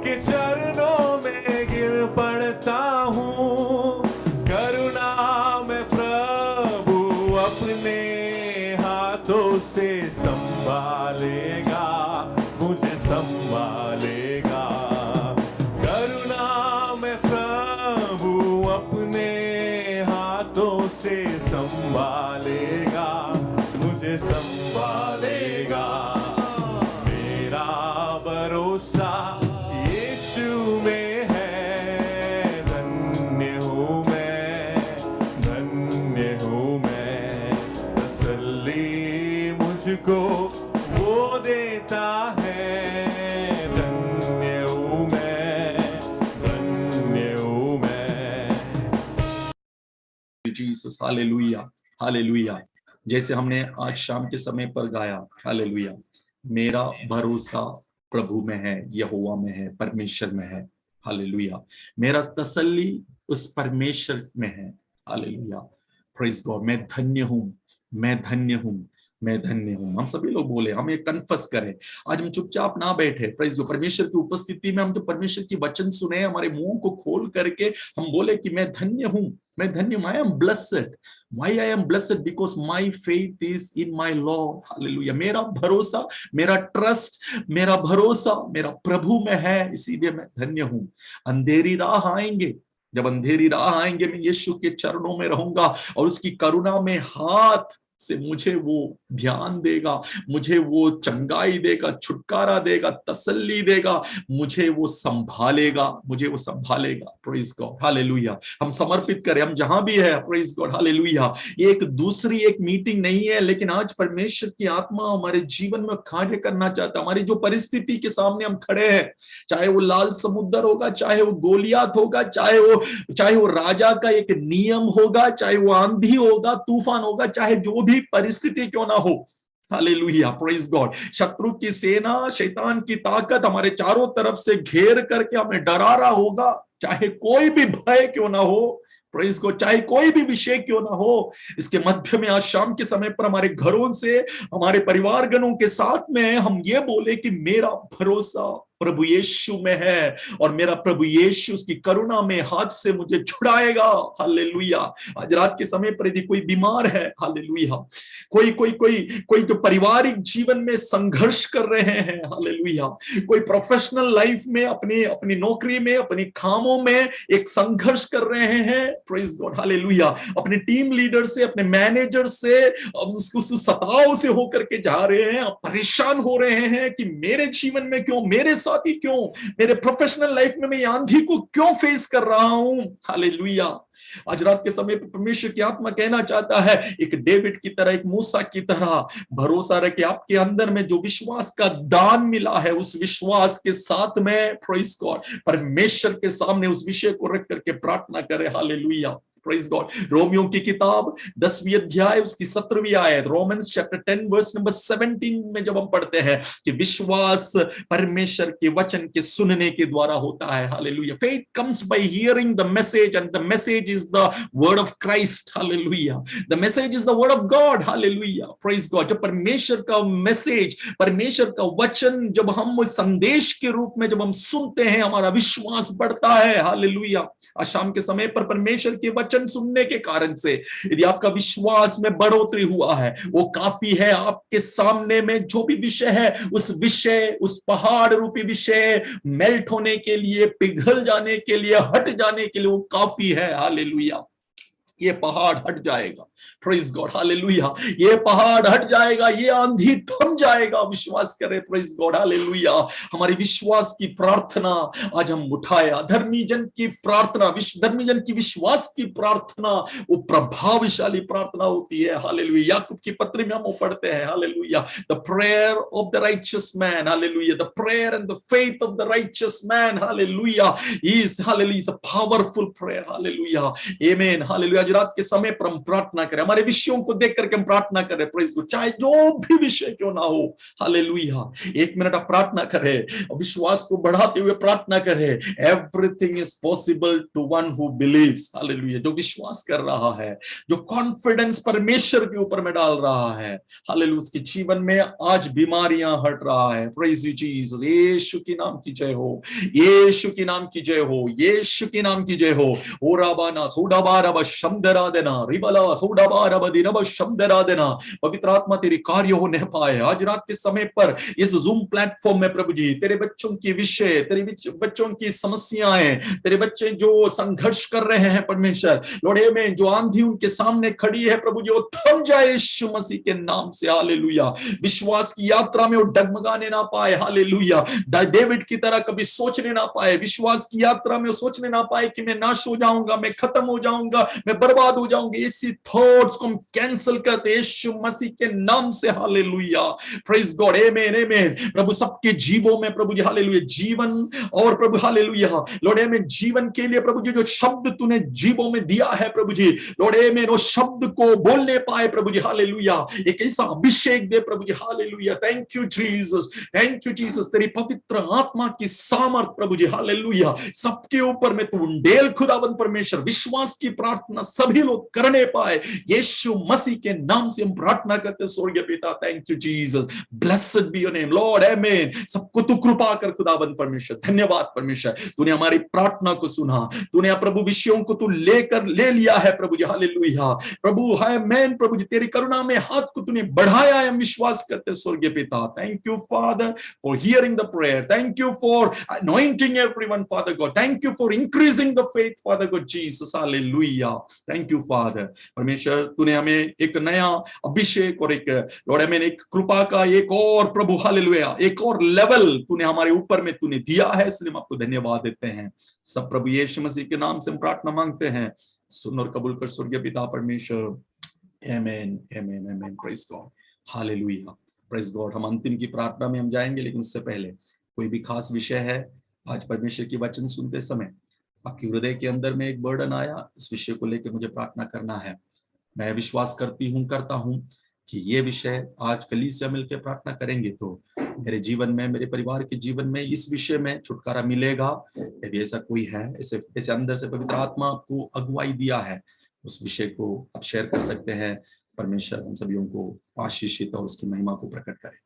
Speaker 4: के चरणों में गिर पड़ता हूँ। करुणा में प्रभु अपने हाथों से संभालेगा, मुझे संभालेगा। करुणा में प्रभु अपने हाथों से संभालेगा, मुझे संभालेगा। मेरा भरोसा यीशु में है, धन्य हूँ मैं, धन्य हूँ मैं। तसल्ली मुझको वो देता है, धन्य हूँ मैं, धन्य हूँ मैं।
Speaker 1: Jesus, hallelujah, hallelujah. जैसे हमने आज शाम के समय पर गाया, हालेलुया, मेरा भरोसा प्रभु में है, यहोवा में है, परमेश्वर में है, हालेलुया। मेरा तसल्ली उस परमेश्वर में है, हालेलुया, प्रेज गॉड। मैं धन्य हूं, मैं धन्य हूं, मैं धन्य हूं। हम सभी लोग बोले, हम ये कन्फस करें। आज हम चुपचाप ना बैठे, प्रेज गॉड। परमेश्वर की उपस्थिति में हम जो परमेश्वर की वचन सुने, हमारे मुंह को खोल करके हम बोले कि मैं धन्य हूं, मैं धन्य हूं। I am blessed. Why I am blessed? Because my faith is in my Lord, hallelujah. मेरा भरोसा, मेरा ट्रस्ट, मेरा भरोसा मेरा प्रभु में है, इसीलिए मैं धन्य हूं। अंधेरी राह आएंगे, जब अंधेरी राह आएंगे, मैं यीशु के चरणों में रहूंगा और उसकी करुणा में हाथ से मुझे वो ध्यान देगा, मुझे वो चंगाई देगा, छुटकारा देगा, तसल्ली देगा, मुझे वो संभालेगा, मुझे वो संभालेगा। Praise God, hallelujah. हम समर्पित करें, हम जहां भी है, प्रेज गॉड, हालेलुया। ये एक दूसरी एक मीटिंग नहीं है, लेकिन आज परमेश्वर की आत्मा हमारे जीवन में कार्य करना चाहता है। हमारी जो परिस्थिति के सामने हम खड़े हैं, चाहे वो लाल समुद्र होगा, चाहे वो गोलियात होगा, चाहे वो राजा का एक नियम होगा, चाहे वो आंधी होगा, तूफान होगा, चाहे जो भी परिस्थिति क्यों ना हो, हालेलुया, प्रेज गॉड। शत्रु की सेना, शैतान की ताकत हमारे चारों तरफ से घेर करके हमें डरा रहा होगा, चाहे कोई भी भय क्यों ना हो, प्रेज गॉड, चाहे कोई भी विषय क्यों ना हो, इसके मध्य में आज शाम के समय पर हमारे घरों से, हमारे परिवारगणों के साथ में हम ये बोले कि मेरा भरोसा प्रभु यीशु में है और मेरा प्रभु यीशु उसकी करुणा में हाथ से मुझे छुड़ाएगा, हालेलुया। आज रात के समय पर यदि कोई बीमार है, हालेलुया, कोई जो पारिवारिक जीवन में संघर्ष कर रहे हैं, हालेलुया, कोई प्रोफेशनल लाइफ में अपनी नौकरी में, अपनी कामों में एक संघर्ष कर रहे हैं, प्रेज गॉड, हालेलुया, अपने टीम लीडर से, अपने मैनेजर से उसको सताव से होकर के जा रहे हैं, परेशान हो रहे हैं कि मेरे जीवन में क्यों, मेरे साथी क्यों, मेरे प्रोफेशनल लाइफ में मैं आंधी को क्यों फेस कर रहा हूं, हालेलुया। आज रात के समय पर परमेश्वर की आत्मा कहना चाहता है, एक डेविड की तरह, एक मूसा की तरह भरोसा रखे। आपके अंदर में जो विश्वास का दान मिला है, उस विश्वास के साथ में प्रेज गॉड परमेश्वर के सामने उस विषय को रख करके प्रार्थना करे, हालेलुया, प्रेज गॉड। रोमियो की किताब 10वीं अध्याय उसकी 17वीं आयत, रोमन्स चैप्टर 10 वर्स नंबर 17 में जब हम पढ़ते हैं कि विश्वास परमेश्वर के वचन के सुनने के द्वारा होता है, hallelujah. Faith comes by hearing the message and the message is the word of Christ, hallelujah. The message is the word of God, hallelujah, praise God. जब परमेश्वर का मैसेज, परमेश्वर का वचन जब हम संदेश के रूप में जब हम सुनते हैं, हमारा विश्वास बढ़ता है, हालेलुया। आज शाम के समय पर परमेश्वर के वचन वचन सुनने के कारण से यदि आपका विश्वास में बढ़ोतरी हुआ है, वो काफी है। आपके सामने में जो भी विषय है, उस पहाड़ रूपी विषय मेल्ट होने के लिए, पिघल जाने के लिए, हट जाने के लिए वो काफी है। हालेलुया। ये पहाड़ हट जाएगा। Praise God, hallelujah. ये पहाड़ हट जाएगा, ये आंधी थम जाएगा। विश्वास करें, प्रेज गॉड, हालेलुया। हमारी विश्वास की प्रार्थना आज हम उठाए। धर्मी जन की प्रार्थना, धर्मी जन की विश्वास की प्रार्थना वो प्रभावशाली प्रार्थना होती है। हालेलुया। याकूब की पत्री में हम वो पढ़ते हैं, hallelujah, the prayer of the righteous man, hallelujah, the prayer and the faith of the righteous man, hallelujah, is hallelujah powerful prayer, hallelujah, amen, hallelujah. रात के समय पर हम प्रार्थना करें, हमारे विषयों को देख करके हम प्रार्थना करें, प्रेज गॉड, चाहे जो भी विषय क्यों ना हो, हालेलुया। 1 मिनट आप प्रार्थना करें, विश्वास को बढ़ाते हुए प्रार्थना करें। Everything is possible to one who believes, hallelujah. जो विश्वास कर रहा है, जो कॉन्फिडेंस परमेश्वर के ऊपर में डाल रहा है, हालेलुया, उसके जीवन में आज बीमारियां हट रहा है। Praise you Jesus. यीशु के नाम की जय हो, यीशु के नाम की जय हो, यीशु के नाम की जय हो। ओराबाना खुडाबारब शब्दरा देना, रिबला खुडाबारब दिनब शब्दरा देना। पवित्र आत्मा तेरी कार्य होने पाए आज रात के समय पर इस जूम प्लेटफॉर्म में। प्रभु जी, तेरे बच्चों की विषय, तेरे बच्चों की समस्याएं, तेरे बच्चे जो संघर्ष कर रहे हैं परमेश्वर, लोड़े में जो आंधी उनके सामने खड़ी है, प्रभु जी वो थम जाए यीशु मसीह के नाम से, हालेलुया। विश्वास की यात्रा में वो डगमगाने ना पाए, हालेलुया। डेविड की तरह कभी सोचने ना पाए, विश्वास की यात्रा में सोचने ना पाए कि मैं नाश हो जाऊंगा, मैं खत्म हो जाऊंगा, मैं बर्बाद हो जाऊंगा। इसी थॉट्स को हम कैंसिल करते यीशु मसीह के नाम से, हालेलुया। प्रेज गॉड, आमेन, आमेन। प्रभु सबके जीवों में, प्रभु जी, हालेलुया, जीवन और प्रभु, हालेलुया, लॉर्ड आमेन, जीवन के लिए प्रभु जी जो शब्द तूने जीवों में दिया है, प्रभु जी, लॉर्ड आमेन, वो शब्द को बोलने पाए, प्रभु जी, हालेलुया। एक ऐसा अभिषेक दे प्रभु जी, hallelujah. Thank you Jesus, thank you Jesus. तेरी पवित्र आत्मा की सामर्थ प्रभु जी, हालेलुया, सबके ऊपर में तू उंडेल खुदाबंद परमेश्वर। विश्वास की प्रार्थना सभी लोग करने पाए, यीशु मसीह के नाम से हम प्रार्थना करते स्वर्गीय पिता। Thank you Jesus, blessed be your name Lord, amen. सबको तू कृपा कर खुदाबंद परमेश्वर। धन्यवाद परमेश्वर, तूने हमारी प्रार्थना को सुना, तूने प्रभु विषयों को तू ले लिया है प्रभु जी, हालेलुया। प्रभु है मैन, प्रभु जी तेरी करुणा में हाथ को तूने बढ़ाया है, हम विश्वास करते स्वर्गीय पिता। Thank you father for hearing the prayer, thank you for anointing everyone, Father God. Thank you for increasing the faith, Father God Jesus. Hallelujah. Thank you, Father. परमेश्वर, तूने हमें एक नया अभिषेक और एक लॉर्ड आमीन, एक कृपा का एक और प्रभु, हालेलुया, एक और लेवल तूने हमारे ऊपर में तूने दिया है, इसलिए हम आपको धन्यवाद देते हैं। सब प्रभु यीशु मसीह के नाम से हम प्रार्थना मांगते हैं, सुन और कबूल कर स्वर्गीय पिता परमेश्वर। Amen, amen, amen. Praise God, hallelujah, praise God. हम अंतिम की प्रार्थना में हम जाएंगे, लेकिन उससे पहले कोई भी खास विषय है, आज परमेश्वर की वचन सुनते समय आपके हृदय के अंदर में एक बर्डन आया, इस विषय को लेकर मुझे प्रार्थना करना है, मैं विश्वास करता हूं कि ये विषय आज कलीसिया मिलकर प्रार्थना करेंगे तो मेरे जीवन में, मेरे परिवार के जीवन में इस विषय में छुटकारा मिलेगा। यदि ऐसा कोई है, ऐसे अंदर से पवित्र आत्मा आपको अगुवाई दिया है, उस विषय को आप शेयर कर सकते हैं। परमेश्वर हम सभी को आशीषित और उसकी महिमा को प्रकट करे।